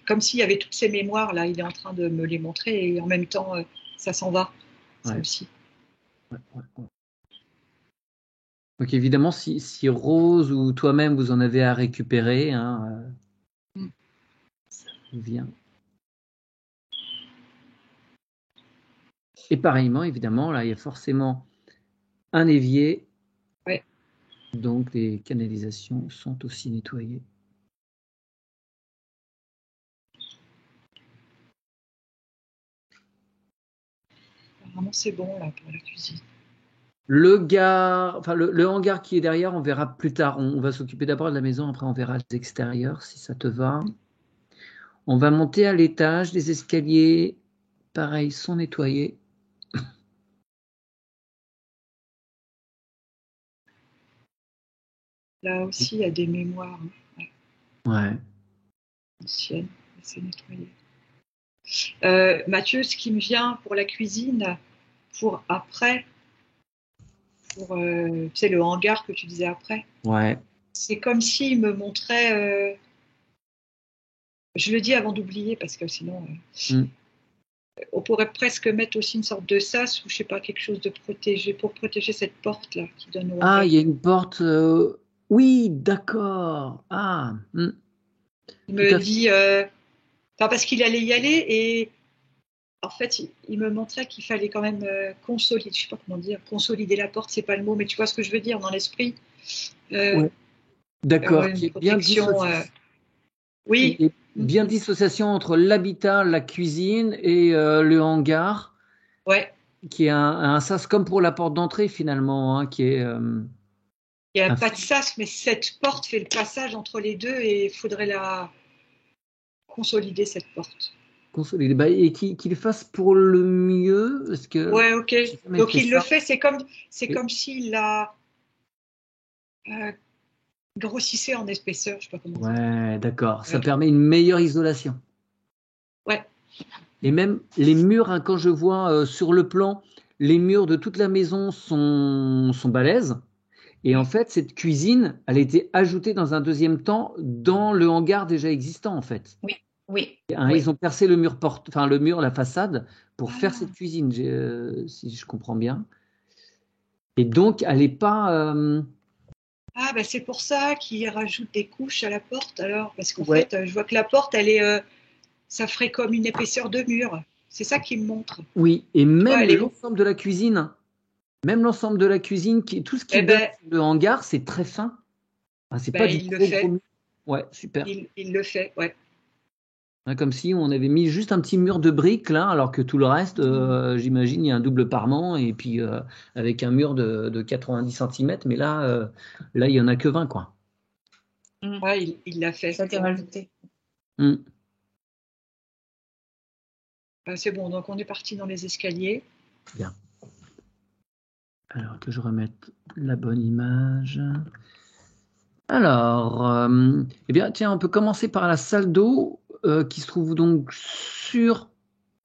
comme s'il y avait toutes ces mémoires là, il est en train de me les montrer et en même temps, ça s'en va, ça Ouais, aussi. ouais, ouais, ouais. Donc, évidemment, si Rose ou toi-même vous en avez à récupérer, hein, Mm. ça vient. Et pareillement, évidemment, là, il y a forcément un évier, Ouais. donc les canalisations sont aussi nettoyées. Normalement, c'est bon là pour la cuisine. Le hangar qui est derrière, on verra plus tard. On va s'occuper d'abord de la maison, après on verra les extérieurs si ça te va. On va monter à l'étage, les escaliers, pareil, sont nettoyés. Là aussi, il y a des mémoires Ouais. anciennes. C'est nettoyé. Mathieu, ce qui me vient pour la cuisine, pour après, pour tu sais, le hangar que tu disais après, Ouais. c'est comme s'il me montrait. Je le dis avant d'oublier parce que sinon, Mm. on pourrait presque mettre aussi une sorte de sas ou je sais pas, quelque chose de protégé pour protéger cette porte là qui donne au Ah, hangar. il y a une porte. Oui, d'accord. Ah, Il tout me à fait. dit, enfin parce qu'il allait y aller et en fait, il me montrait qu'il fallait quand même consolider, je sais pas comment dire, consolider la porte, c'est pas le mot, mais tu vois ce que je veux dire dans l'esprit. Euh, Ouais. D'accord. une Qui est bien protection. dissocié. Il Oui. y a Mm. bien dissociation entre l'habitat, la cuisine et le hangar, Ouais. qui est un sas comme pour la porte d'entrée finalement, hein, qui est Il n'y a un pas de sas, mais cette porte fait le passage entre les deux et il faudrait la consolider, cette porte. consolidé. Bah, et qu'il fasse pour le mieux, parce que Ouais, ok. j'ai jamais Donc fait il le ça. fait, c'est Et- comme s'il la grossissait en épaisseur, je sais pas comment dire. ouais, d'accord. Ça Ouais. permet une meilleure isolation. Ouais. Et même les murs, hein, quand je vois sur le plan, les murs de toute la maison sont balèzes. Et en fait, cette cuisine, elle a été ajoutée dans un deuxième temps dans le hangar déjà existant, en fait. Oui, oui, Hein, oui. ils ont percé le mur enfin le mur, la façade, pour faire cette Ah, cuisine, si je comprends bien. Et donc, elle n'est pas. ben c'est pour ça qu'il rajoute des couches à la porte alors, parce qu'en Ouais, fait, je vois que la porte, elle est, ça ferait comme une épaisseur de mur. C'est ça qu'il me montre. oui. Et Tu vois, même elle est. l'ensemble de la cuisine, même l'ensemble de la cuisine, tout ce qui Eh donne ben, sur le hangar, c'est très fin. Ah, c'est pas ben, du il le gros fait. mur. Ouais, super. Il le fait, ouais. Hein, comme si on avait mis juste un petit mur de briques là, alors que tout le reste, j'imagine, il y a un double parement et puis avec un mur de 90 cm, mais là, il y en a que 20, quoi. Mm. Ouais, il l'a fait. Ça a été rajouté. Mm. C'est bon, donc on est parti dans les escaliers. Bien. Alors que je remette la bonne image. Alors, eh bien, tiens, on peut commencer par la salle d'eau qui se trouve donc sur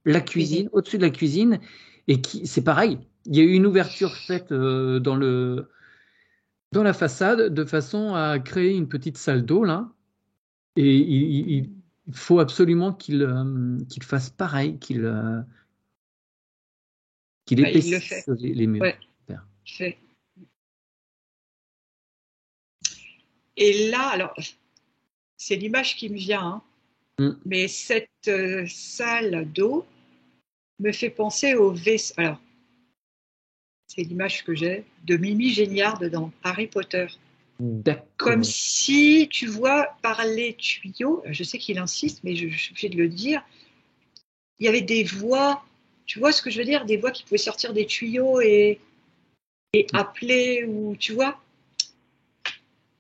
la Cuisine. cuisine, au-dessus de la cuisine, et c'est pareil. Il y a eu une ouverture faite dans la façade de façon à créer une petite salle d'eau là. Et il faut absolument qu'il fasse pareil, qu'il Ouais, il le fait. épaississe les murs. Ouais, Super. il fait. Et là, alors, c'est l'image qui me vient, hein, Mm. mais cette salle d'eau me fait penser au vaisseau. Alors, c'est l'image que j'ai de Mimi Géniard dans Harry Potter. Comme D'accord. si, tu vois, par les tuyaux, je sais qu'il insiste, mais je suis obligée de le dire, il y avait des voix, tu vois ce que je veux dire, des voix qui pouvaient sortir des tuyaux et appeler, ou tu vois.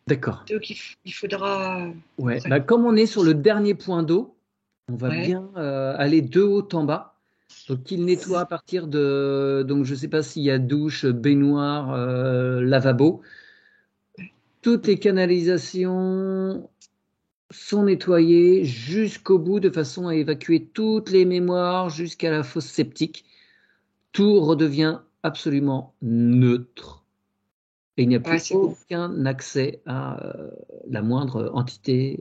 D'accord. Donc il faudra. Ouais. Après. Bah, comme on est sur le dernier point d'eau, on va Ouais. bien aller de haut en bas. Donc, qu'il nettoie à partir de. Donc, je ne sais pas s'il y a douche, baignoire, lavabo. Toutes les canalisations sont nettoyées jusqu'au bout de façon à évacuer toutes les mémoires jusqu'à la fosse septique. Tout redevient absolument neutre. Et il n'y a Ouais, plus c'est bon. aucun accès à la moindre entité,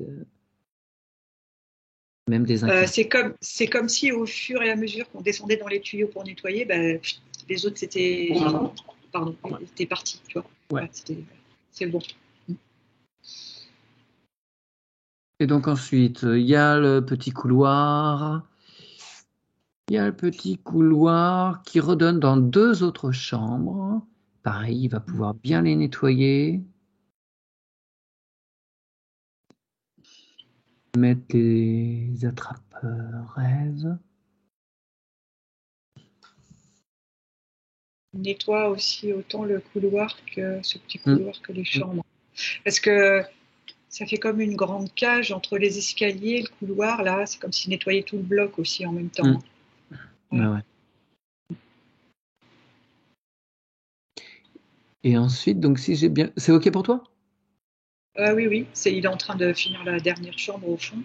même des inquilins. C'est comme si au fur et à mesure qu'on descendait dans les tuyaux pour nettoyer, ben, les autres c'était. Pardon, c'était parti, tu vois. Ouais. Ouais, c'est bon. Et donc ensuite, il y a le petit couloir. Il y a le petit couloir qui redonne dans deux autres chambres. Pareil, il va pouvoir bien les nettoyer. Mettre les attrape-rêves. nettoie aussi autant le couloir que ce petit couloir que les chambres. Parce que ça fait comme une grande cage entre les escaliers et le couloir. Là, c'est comme s'il nettoyait tout le bloc aussi en même temps. Ouais. Et ensuite, donc si j'ai bien... C'est OK pour toi? Oui. Il est en train de finir la dernière chambre au fond.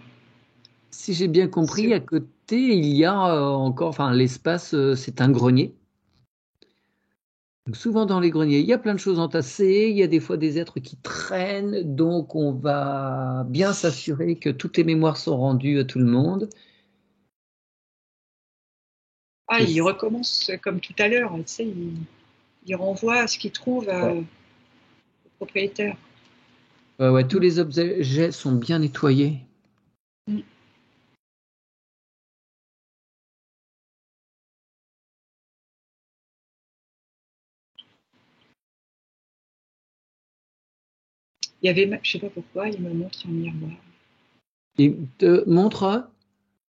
Si j'ai bien compris, à côté, il y a encore... Enfin, l'espace, c'est un grenier. Donc souvent dans les greniers, il y a plein de choses entassées, il y a des fois des êtres qui traînent, donc on va bien s'assurer que toutes les mémoires sont rendues à tout le monde. Il recommence comme tout à l'heure, tu sais, il renvoie ce qu'il trouve au propriétaire. Ouais, tous les objets sont bien nettoyés. Il y avait, je sais pas pourquoi, il me montre un miroir. Il te montre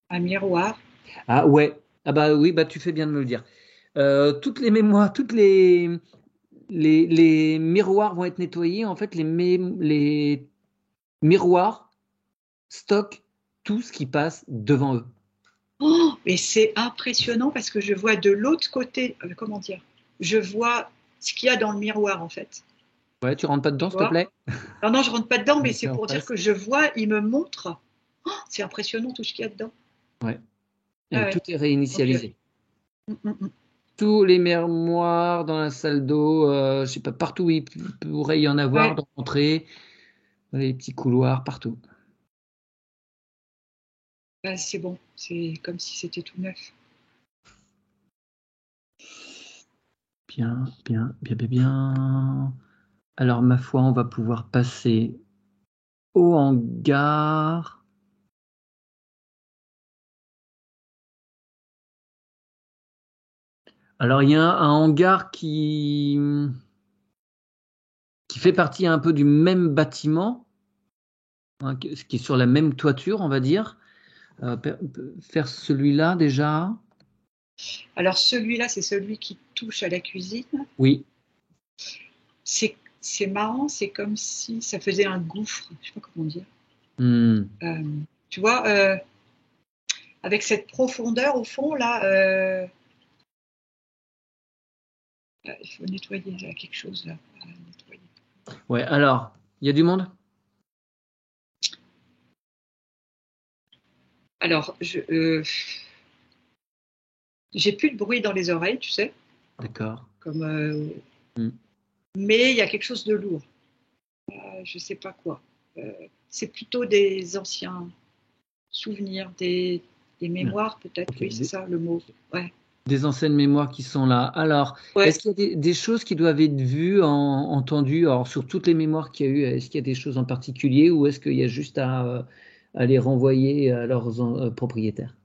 Un miroir. Ah ouais. Ah bah oui, bah tu fais bien de me le dire. Toutes les mémoires, les miroirs vont être nettoyés. En fait, les miroirs stockent tout ce qui passe devant eux. Oh, et c'est impressionnant parce que je vois de l'autre côté, comment dire, je vois ce qu'il y a dans le miroir en fait. Ouais, tu rentres pas dedans, s'il te plaît? Non, je rentre pas dedans, mais c'est pour dire que je vois, il me montre. Oh, c'est impressionnant tout ce qu'il y a dedans. Ouais. Tout est réinitialisé. Okay. Tous les mémoires dans la salle d'eau, je sais pas, partout où il pourrait y en avoir, dans l'entrée, dans les petits couloirs, partout. C'est bon, c'est comme si c'était tout neuf. Bien. Alors, ma foi, on va pouvoir passer au hangar. Alors, il y a un hangar qui fait partie un peu du même bâtiment, hein, qui est sur la même toiture, on va dire. Faire celui-là déjà. Alors, celui-là, c'est celui qui touche à la cuisine. Oui. C'est marrant, c'est comme si ça faisait un gouffre, je sais pas comment dire. Tu vois, avec cette profondeur au fond, là, il faut nettoyer, il y a quelque chose là. Ouais, alors, il y a du monde? Alors, j'ai plus de bruit dans les oreilles, tu sais. D'accord. Mais il y a quelque chose de lourd. Je sais pas quoi. C'est plutôt des anciens souvenirs, des mémoires peut-être. Okay. Oui, c'est ça le mot. Ouais. Des anciennes mémoires qui sont là. Alors, est-ce qu'il y a des choses qui doivent être vues, entendues, alors sur toutes les mémoires qu'il y a eu, est-ce qu'il y a des choses en particulier ou est-ce qu'il y a juste à les renvoyer à leurs propriétaires?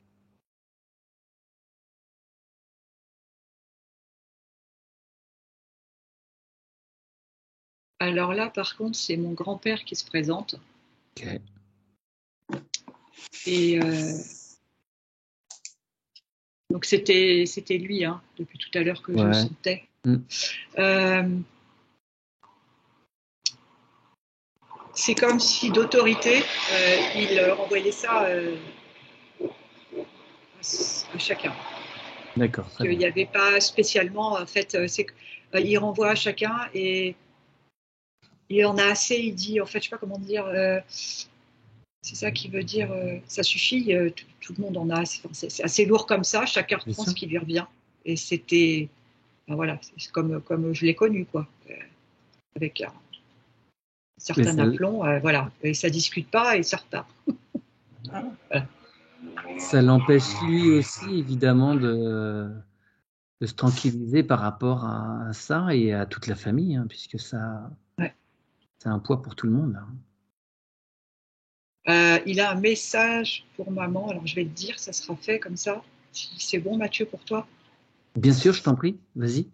Alors là, par contre, c'est mon grand-père qui se présente. Okay. Et donc c'était lui, hein, depuis tout à l'heure que je sentais. C'est comme si d'autorité, il renvoyait ça à chacun. D'accord. Il n'y avait pas spécialement, en fait, il renvoie à chacun et il en a assez, il dit, en fait, je sais pas comment dire, c'est ça qui veut dire, ça suffit, tout le monde en a assez, c'est assez lourd comme ça, chacun reprend ce qui lui revient. Et c'était, voilà, c'est comme je l'ai connu, quoi, avec un certain aplomb, voilà, et ça discute pas et ça repart. Voilà. Ça l'empêche lui aussi, évidemment, de se tranquilliser par rapport à ça et à toute la famille, hein, puisque ça, c'est un poids pour tout le monde. Il a un message pour maman, alors je vais te dire, ça sera fait comme ça. Si c'est bon, Mathieu, pour toi? Bien sûr, je t'en prie, vas-y.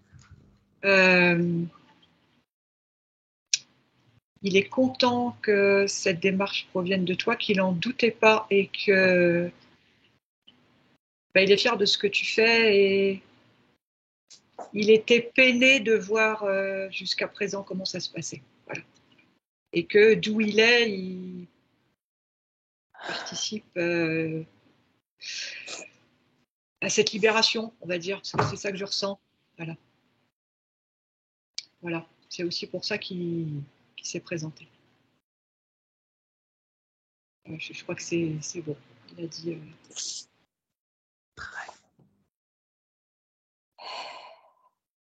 Il est content que cette démarche provienne de toi, qu'il n'en doutait pas et que il est fier de ce que tu fais et il était peiné de voir jusqu'à présent comment ça se passait. Voilà. Et que d'où il est, il participe à cette libération, on va dire, parce que c'est ça que je ressens. Voilà. Voilà. C'est aussi pour ça qu'il s'est présenté. Je crois que c'est bon. Il a dit.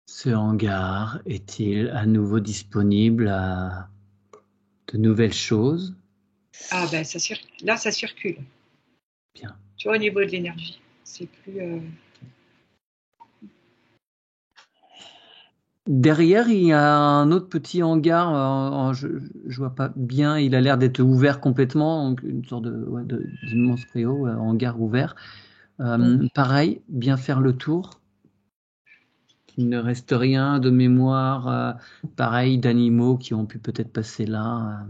Ce hangar est-il à nouveau disponible à de nouvelles choses? Ah ben là ça circule. Bien. Tu vois, au niveau de l'énergie, c'est plus. Derrière, il y a un autre petit hangar. Je vois pas bien. Il a l'air d'être ouvert complètement, donc une sorte d'immense préau, hangar ouvert. Pareil, bien faire le tour. Qu'il ne reste rien de mémoire, pareil, d'animaux qui ont pu peut-être passer là.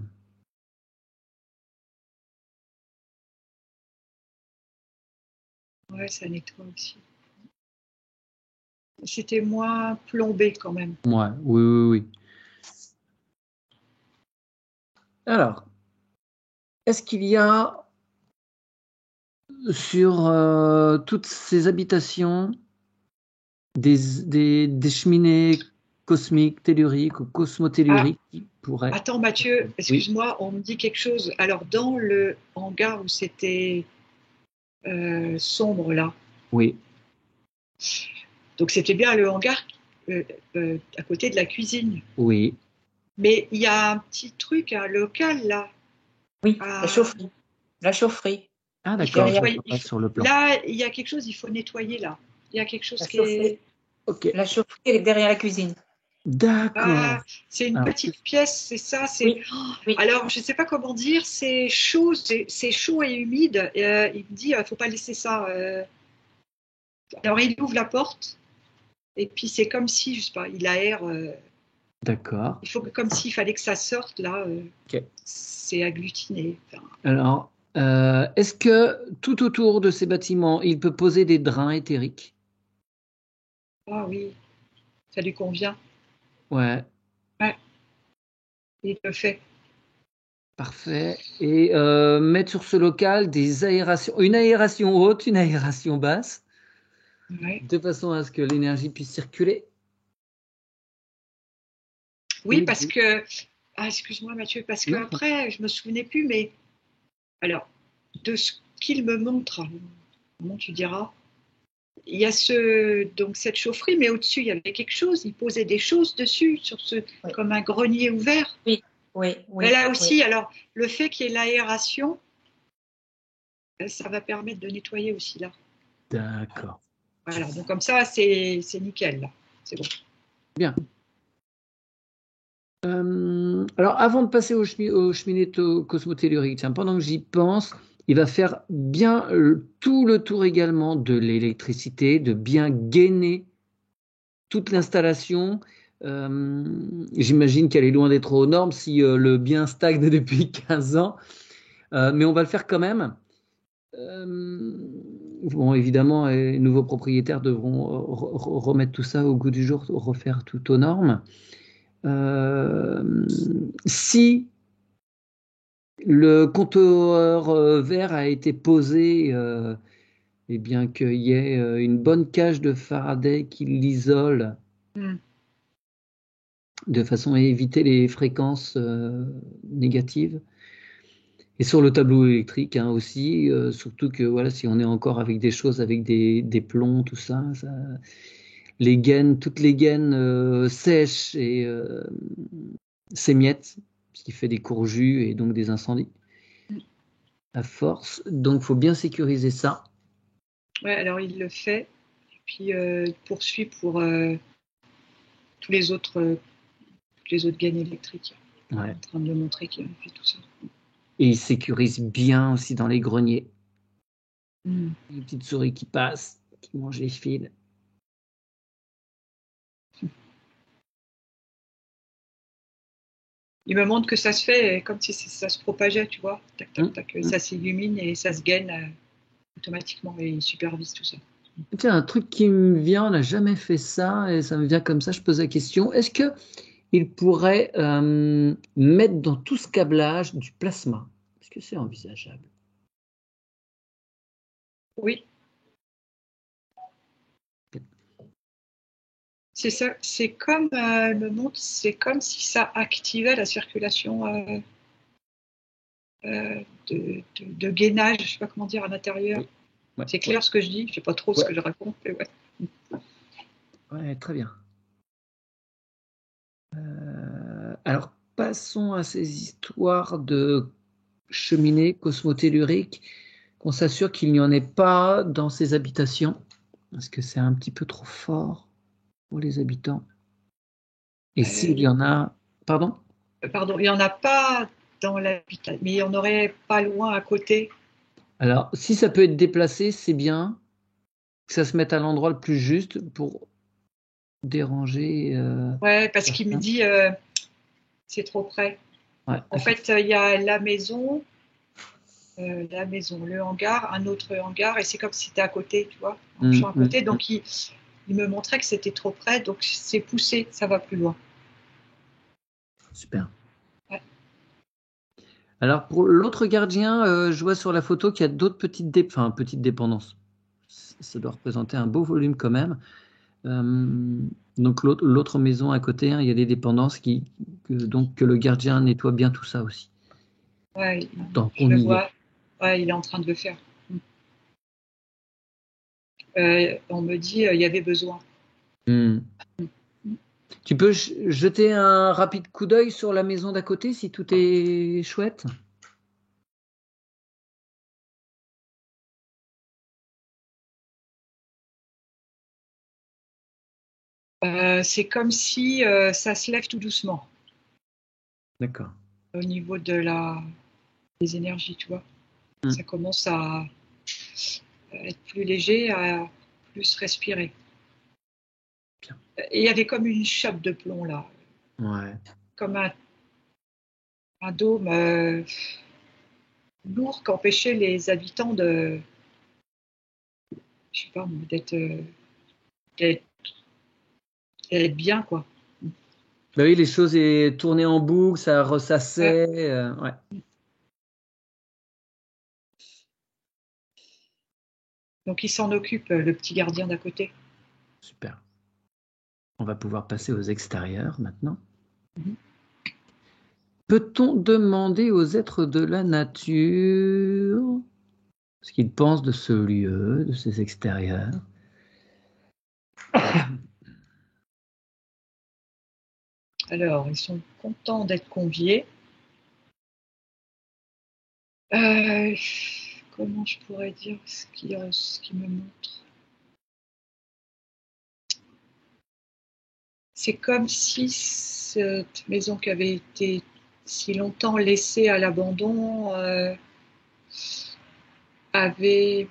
Ouais, ça nettoie aussi. C'était moins plombé quand même. Ouais, oui. Alors, est-ce qu'il y a sur toutes ces habitations des cheminées cosmiques, telluriques ou cosmotelluriques qui pourraient... Attends Mathieu, excuse-moi, on me dit quelque chose. Alors dans le hangar où c'était sombre là, Oui. donc c'était bien le hangar à côté de la cuisine. Oui. Mais il y a un petit truc, un local là. Oui, la chaufferie. Ah d'accord, sur le plan. Là, il y a quelque chose, il faut nettoyer là. Il y a quelque chose La qui chaufferie. est... Ok. La chaufferie, elle est derrière la cuisine. D'accord. C'est une petite pièce, c'est ça. Oui. Alors, je ne sais pas comment dire, c'est chaud, c'est chaud et humide. Il me dit, il ne faut pas laisser ça. Alors, il ouvre la porte, et puis c'est comme si, je ne sais pas, il aère. D'accord. Il faut comme s'il fallait que ça sorte, là. Ok. C'est agglutiné. Enfin, alors, est-ce que tout autour de ces bâtiments, il peut poser des drains éthériques? Ah oui, ça lui convient. Ouais. Ouais, il le fait. Parfait. Et mettre sur ce local des aérations, une aération haute, une aération basse, de façon à ce que l'énergie puisse circuler. Oui, parce que... Ah, excuse-moi Mathieu, parce qu'après, je ne me souvenais plus, mais... Alors, de ce qu'il me montre, comment tu diras, il y a donc cette chaufferie, mais au-dessus, il y avait quelque chose. Il posait des choses dessus, comme un grenier ouvert. Oui. Mais là aussi, alors, le fait qu'il y ait l'aération, ça va permettre de nettoyer aussi là. D'accord. Voilà, donc comme ça, c'est nickel là. C'est bon. Bien. Alors, avant de passer aux cheminées cosmotelluriques, tiens, pendant que j'y pense, il va faire bien tout le tour également de l'électricité, de bien gainer toute l'installation. J'imagine qu'elle est loin d'être aux normes si le bien stagne depuis 15 ans, mais on va le faire quand même. Bon, évidemment, les nouveaux propriétaires devront remettre tout ça au goût du jour, refaire tout aux normes. Si le compteur vert a été posé, et bien qu'il y ait une bonne cage de Faraday qui l'isole de façon à éviter les fréquences négatives. Et sur le tableau électrique aussi, surtout que voilà, si on est encore avec des choses avec des plombs, tout ça, toutes les gaines sèchent et s'émiettent, ce qui fait des courjus et donc des incendies à force. Donc, il faut bien sécuriser ça. Ouais, alors il le fait, et puis il poursuit pour tous les autres gaines électriques. Ouais. En train de me montrer qu'il fait tout ça. Et il sécurise bien aussi dans les greniers. Les petites souris qui passent, qui mangent les fils. Il me montre que ça se fait comme si ça se propageait, tu vois. Tac, tac, tac. Ça s'illumine et ça se gaine automatiquement et il supervise tout ça. Tiens, un truc qui me vient, on n'a jamais fait ça, et ça me vient comme ça, je pose la question. Est-ce que il pourrait mettre dans tout ce câblage du plasma? Est-ce que c'est envisageable? Oui, c'est ça. C'est comme, elle me montre, c'est comme si ça activait la circulation de gainage, je ne sais pas comment dire, à l'intérieur. Oui. Ouais, C'est ouais, clair ce que je dis, je ne sais pas trop ce ouais. que je raconte, mais ouais. Ouais, très bien. Alors, passons à ces histoires de cheminées cosmotelluriques, qu'on s'assure qu'il n'y en ait pas dans ces habitations, parce que c'est un petit peu trop fort pour les habitants. Et s'il y Euh, en a, pardon? Pardon, il n'y en a pas dans l'habitat, mais il y en aurait pas loin à côté. Alors, si ça peut être déplacé, c'est bien que ça se mette à l'endroit le plus juste pour déranger Ouais, parce qu'il me personne. dit c'est trop près. Ouais, En fait, il y a la maison, le hangar, un autre hangar, et c'est comme si c'était à côté, tu vois, un champ à côté. Donc il me montrait que c'était trop près, donc c'est poussé, ça va plus loin. Super. Ouais. Alors pour l'autre gardien, je vois sur la photo qu'il y a d'autres enfin, petites dépendances. Ça doit représenter un beau volume quand même. Euh, donc l'autre maison à côté, hein, il y a des dépendances donc que le gardien nettoie bien tout ça aussi. Ouais, Tant je qu'on le y est. vois. Ouais, il est en train de le faire. On me dit il y avait besoin. Hmm. Tu peux jeter un rapide coup d'œil sur la maison d'à côté si tout est chouette? C'est comme si ça se lève tout doucement D'accord. au niveau des énergies, tu vois. Hmm. Ça commence à être plus léger, à plus respirer. Bien. Et il y avait comme une chape de plomb là, Ouais. comme un dôme lourd qui empêchait les habitants je sais pas, d'être, d'être bien, quoi. Bah oui, les choses est tournées en boucle, ça Ouais. ressassait. Ouais. Donc il s'en occupe, le petit gardien d'à côté. Super. On va pouvoir passer aux extérieurs maintenant. Mhm. Peut-on demander aux êtres de la nature ce qu'ils pensent de ce lieu, de ces extérieurs? Alors, ils sont contents d'être conviés. Euh, Comment je pourrais dire ce qui me montre? C'est comme si cette maison qui avait été si longtemps laissée à l'abandon avait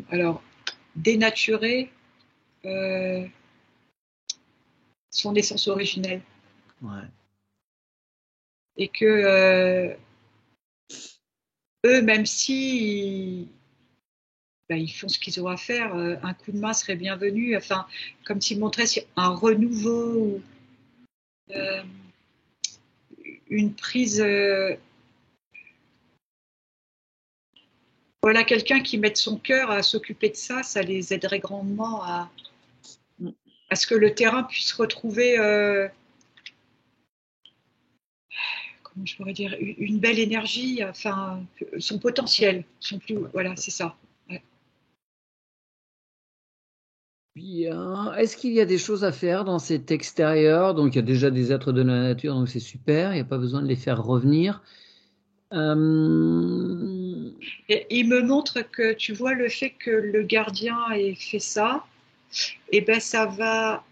alors dénaturé euh, son essence originelle Ouais. et que eux, même si ben, ils font ce qu'ils ont à faire, un coup de main serait bienvenu. Enfin, comme s'ils montraient un renouveau, euh, une prise. Voilà, quelqu'un qui mette son cœur à s'occuper de ça, ça les aiderait grandement à ce que le terrain puisse retrouver, comment je pourrais dire, une belle énergie, enfin, son potentiel, son plus, voilà, c'est ça. Ouais. Bien. Est-ce qu'il y a des choses à faire dans cet extérieur? Donc, il y a déjà des êtres de la nature, donc c'est super. Il n'y a pas besoin de les faire revenir. Euh, Et il me montre que tu vois le fait que le gardien ait fait ça, et ben ça va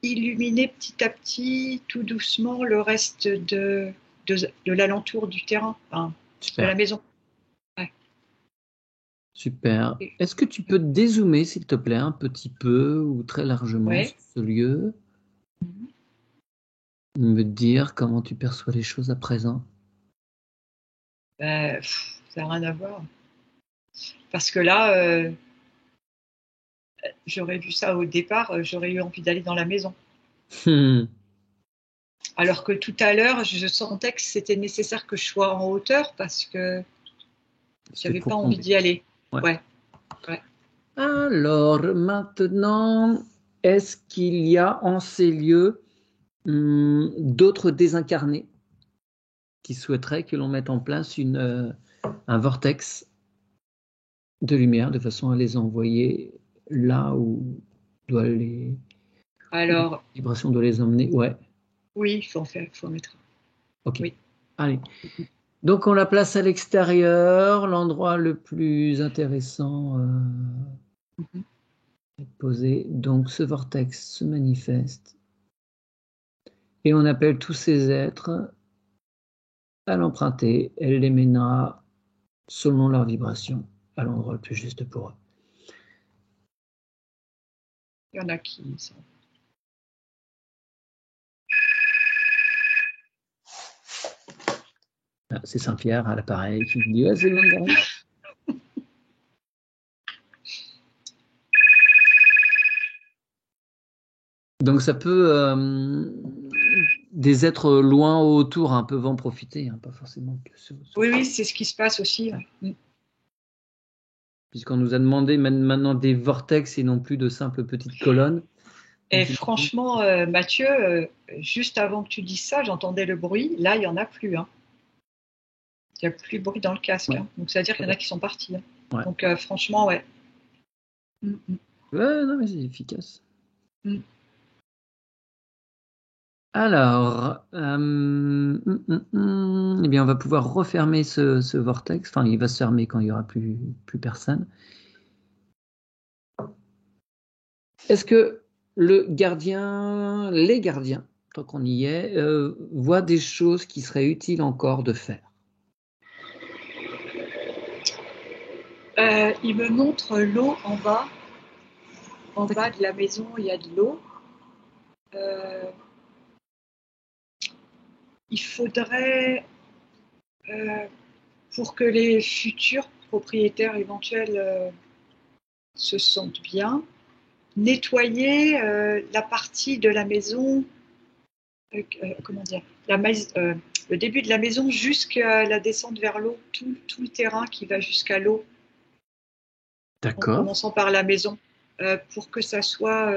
illuminer petit à petit, tout doucement, le reste de l'alentour du terrain, enfin, de la Super. maison. Ouais. Super. Et- Est-ce que tu peux dézoomer, s'il te plaît, un petit peu ou très largement ouais. sur ce lieu? Me dire comment tu perçois les choses à présent? Ben, ça n'a rien à voir. Parce que là, j'aurais vu ça au départ, j'aurais eu envie d'aller dans la maison. Hmm. Alors que tout à l'heure, je sentais que c'était nécessaire que je sois en hauteur parce que C'était j'avais pour pas envie tomber. d'y aller. Ouais. Ouais, ouais. Alors, maintenant, est-ce qu'il y a en ces lieux d'autres désincarnés qui souhaiteraient que l'on mette en place un vortex de lumière de façon à les envoyer là où où la Alors, vibration doit les emmener? Ouais, oui, il faut en faire, il faut en mettre. ok. Oui. Allez. Donc on la place à l'extérieur, l'endroit le plus intéressant Mhm. est posé. Donc ce vortex se manifeste et on appelle tous ces êtres à l'emprunter. Elle les mènera selon leur vibration à l'endroit le plus juste pour eux. Il y en a qui sont. Ah, c'est Saint-Pierre à l'appareil qui me dit ouais, c'est le même dernier. Donc ça peut des êtres loin autour hein, peuvent en profiter, hein, pas forcément que Oui, oui, c'est ce qui se passe aussi. puisqu'on nous a demandé maintenant des vortex et non plus de simples petites colonnes. Et Donc, franchement, Mathieu, juste avant que tu dises ça, j'entendais le bruit. Là, il n'y en a plus. Hein. Il n'y a plus de bruit dans le casque. ouais. Hein. Donc, ça veut dire qu'il y en a qui sont partis. Hein. Ouais. Donc, franchement, ouais. Ouais, non, mais c'est efficace. Mm. Alors, eh bien, on va pouvoir refermer ce vortex. Enfin, il va se fermer quand il n'y aura plus personne. Est-ce que les gardiens, tant qu'on y est, voient des choses qui seraient utiles encore de faire? Il me montre l'eau en bas. En bas de la maison, il y a de l'eau. Il faudrait, pour que les futurs propriétaires éventuels se sentent bien, nettoyer la partie de la maison, comment dire, le début de la maison jusqu'à la descente vers l'eau, tout le terrain qui va jusqu'à l'eau, en D'accord. commençant par la maison, pour que ça soit,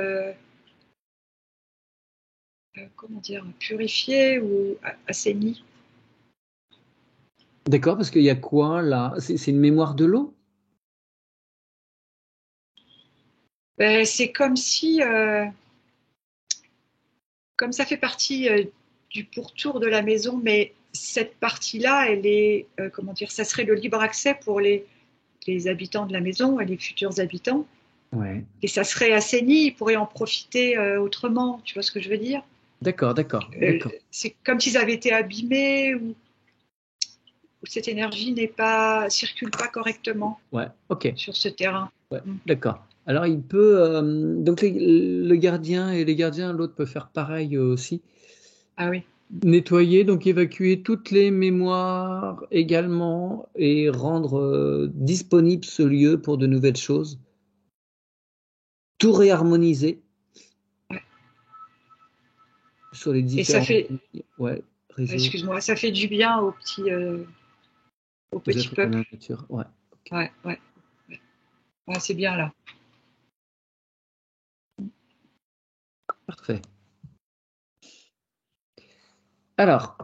comment dire, purifié ou assaini. D'accord, parce qu'il y a quoi là? C'est une mémoire de l'eau? Ben, c'est comme si, comme ça fait partie du pourtour de la maison, mais cette partie-là, elle est, comment dire, ça serait le libre accès pour les habitants de la maison et les futurs habitants. Ouais. Et ça serait assaini, ils pourraient en profiter autrement. Tu vois ce que je veux dire? D'accord, d'accord, d'accord. C'est comme s'ils avaient été abîmés ou cette énergie circule pas correctement Ouais, ok. sur ce terrain. Ouais, d'accord. Alors il peut donc le gardien et les gardiens, l'autre peut faire pareil aussi. Ah oui. Nettoyer, donc évacuer toutes les mémoires également et rendre disponible ce lieu pour de nouvelles choses. Tout réharmoniser sur les Et ça différents fait, ouais, réseaux excuse-moi, ça fait du bien au aux petit êtres de la peuple. nature. Ouais, ok. Ouais, ouais, ouais, c'est bien là. Parfait. Alors,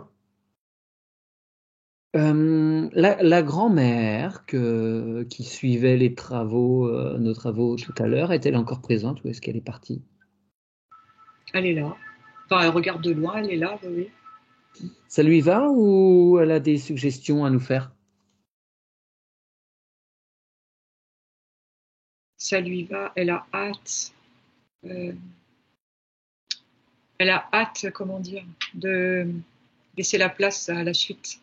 la grand-mère qui suivait les travaux, nos travaux tout à l'heure, est-elle encore présente ou est-ce qu'elle est partie? Elle est là. Enfin, elle regarde de loin, elle est là, oui. Ça lui va ou elle a des suggestions à nous faire? Ça lui va, elle a hâte. euh, Elle a hâte, comment dire, de laisser la place à la suite.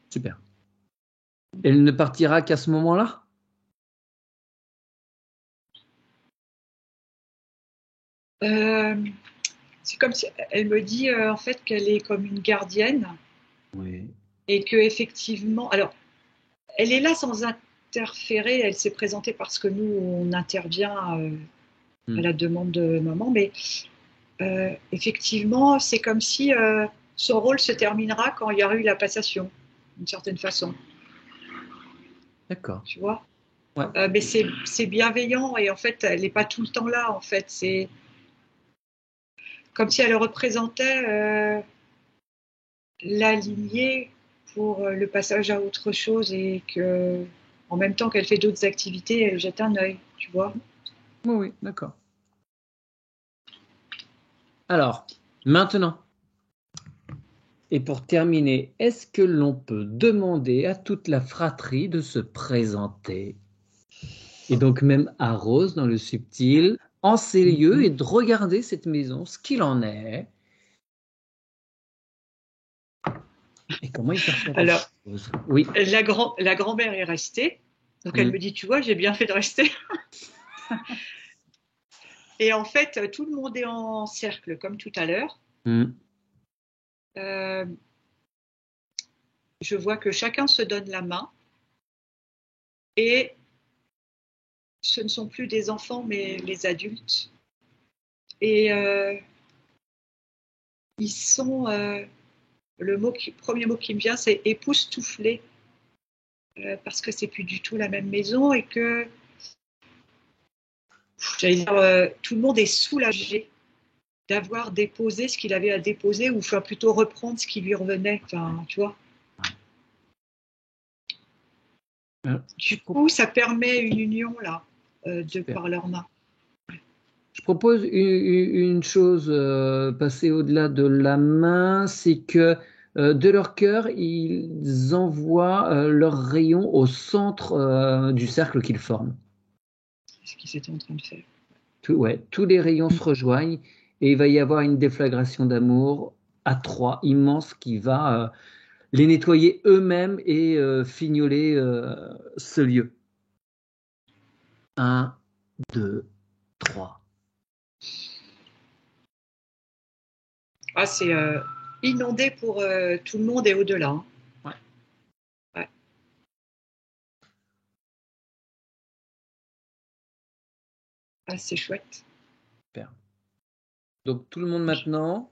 Super. Elle ne partira qu'à ce moment-là? Euh, c'est comme si elle me dit en fait qu'elle est comme une gardienne Oui. et que effectivement, alors elle est là sans interférer, elle s'est présentée parce que nous on intervient à la demande de maman. Mais effectivement, c'est comme si son rôle se terminera quand il y aura eu la passation, d'une certaine façon. D'accord. Tu vois? Ouais. Mais c'est bienveillant et en fait, elle n'est pas tout le temps là. En fait, c'est comme si elle représentait la lignée pour le passage à autre chose et que, en même temps qu'elle fait d'autres activités, elle jette un œil, tu vois. Oui, oui, d'accord. Alors, maintenant, et pour terminer, est-ce que l'on peut demander à toute la fratrie de se présenter, et donc même à Rose dans le subtil, en ces lieux, et de regarder cette maison, ce qu'il en est, et comment y faire faire des Alors, choses. Oui. la grand-mère est restée, donc elle me dit, tu vois, j'ai bien fait de rester. Et en fait, tout le monde est en cercle, comme tout à l'heure. Euh, je vois que chacun se donne la main et ce ne sont plus des enfants, mais les adultes. Et ils sont, premier mot qui me vient, c'est époustouflés, parce que c'est plus du tout la même maison et que, j'allais dire, tout le monde est soulagé d'avoir déposé ce qu'il avait à déposer, ou enfin plutôt reprendre ce qui lui revenait, enfin, tu vois. Du coup, ça permet une union là, par leurs mains. Je propose une chose, passer au-delà de la main, c'est que de leur cœur, ils envoient leurs rayons au centre du cercle qu'ils forment. C'est ce qu'ils étaient en train de faire. Tous les rayons se rejoignent et il va y avoir une déflagration d'amour à trois, immense, qui va les nettoyer eux-mêmes et fignoler ce lieu. 1, 2, 3. Ah, c'est inondé pour tout le monde et au-delà. Hein. Ouais. Ouais. Ah, c'est chouette. Super. Donc tout le monde maintenant,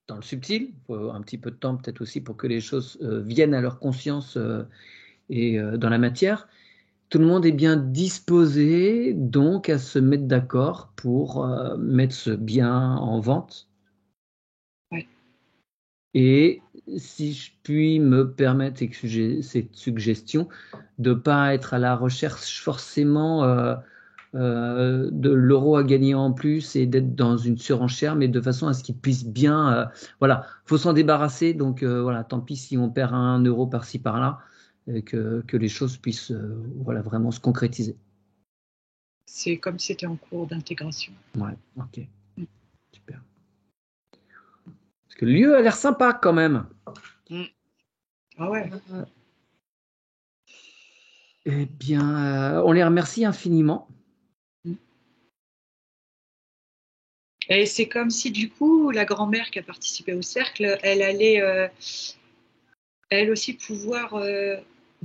dans le subtil, il faut un petit peu de temps peut-être aussi pour que les choses viennent à leur conscience et dans la matière. Tout le monde est bien disposé donc à se mettre d'accord pour mettre ce bien en vente. Ouais. Et si je puis me permettre cette suggestion, de ne pas être à la recherche forcément de l'euro à gagner en plus et d'être dans une surenchère, mais de façon à ce qu'ils puissent bien. Voilà, faut s'en débarrasser. Donc voilà, tant pis si on perd 1 euro par-ci par-là, que les choses puissent voilà, vraiment se concrétiser. C'est comme si c'était en cours d'intégration. Ouais, ok. Super. Parce que le lieu a l'air sympa quand même. Ah ouais. Eh bien, on les remercie infiniment. Et c'est comme si du coup, la grand-mère qui a participé au cercle, elle allait elle aussi pouvoir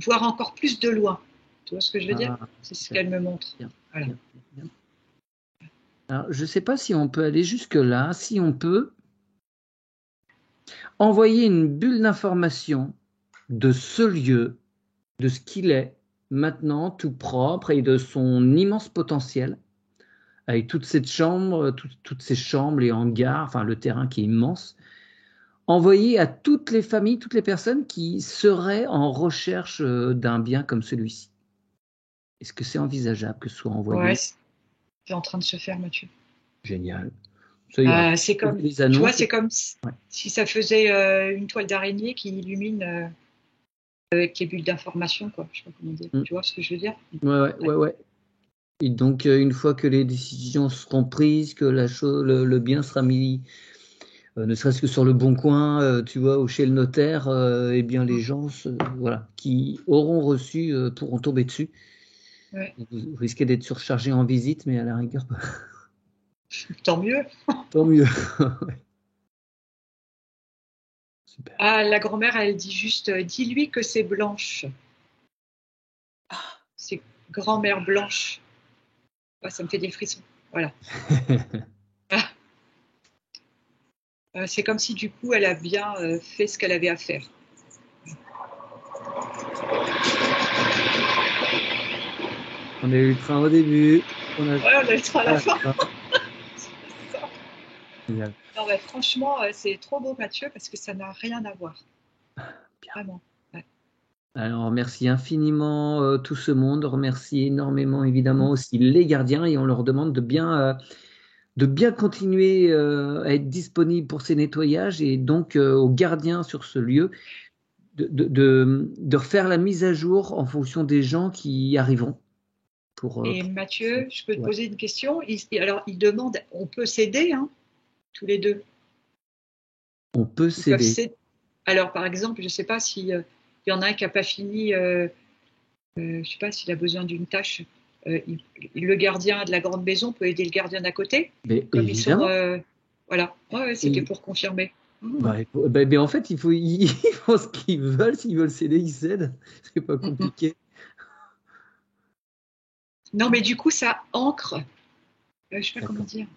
voir encore plus de loin. Tu vois ce que je veux dire? C'est ce qu'elle me montre. Bien, voilà. bien. Alors, je ne sais pas si on peut aller jusque-là. Si on peut envoyer une bulle d'information de ce lieu, de ce qu'il est maintenant, tout propre, et de son immense potentiel, avec toute cette chambre, toutes ces chambres, les hangars, enfin le terrain qui est immense, envoyer à toutes les familles, toutes les personnes qui seraient en recherche d'un bien comme celui-ci. Est-ce que c'est envisageable que ce soit envoyé? Ouais, c'est en train de se faire, Mathieu. Génial. Ça ira. C'est comme, Les annonces, tu vois, c'est comme si ça faisait une toile d'araignée qui illumine avec les bulles d'information, quoi. Je sais pas comment dire. Tu vois ce que je veux dire? Ouais. Et donc, une fois que les décisions seront prises, que le bien sera mis, ne serait-ce que sur le bon coin, tu vois, ou chez le notaire, eh bien, les gens, voilà, qui auront reçu pourront tomber dessus. Ouais. Vous risquez d'être surchargé en visite, mais à la rigueur, Tant mieux. tant mieux. Super. Ah, la grand-mère, elle dit juste, dis-lui que c'est Blanche. C'est grand-mère Blanche. Ah, ça me fait des frissons. Voilà. C'est comme si du coup elle a bien fait ce qu'elle avait à faire. On a eu le train au début. On a le train à la fin. Génial. Non, mais franchement, c'est trop beau, Mathieu, parce que ça n'a rien à voir. Bien. Vraiment. Ouais. Alors, remercie infiniment tout ce monde. Remercie énormément, évidemment, aussi les gardiens. Et on leur demande de bien continuer à être disponibles pour ces nettoyages. Et donc, aux gardiens sur ce lieu, de refaire la mise à jour en fonction des gens qui y arriveront. Et Mathieu, je peux te ouais. poser une question. Alors, il demande, on peut s'aider, hein, tous les deux. On peut s'aider. Alors, par exemple, je ne sais pas s'il y en a un qui n'a pas fini, je ne sais pas s'il a besoin d'une tâche. Le gardien de la grande maison peut aider le gardien d'à côté. Mais comme évidemment. Ils sont, voilà, ouais, c'était pour confirmer. Mais en fait, ils font ce qu'ils veulent. S'ils veulent s'aider, ils s'aident. C'est pas compliqué. Non, mais du coup, ça ancre. Je ne sais pas comment dire.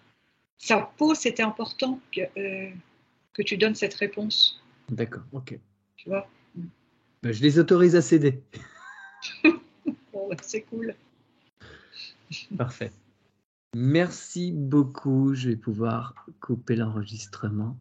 Ça pose, c'était important que tu donnes cette réponse. D'accord, ok. Tu vois. Je les autorise à s'aider. Bon, c'est cool. Parfait. Merci beaucoup. Je vais pouvoir couper l'enregistrement.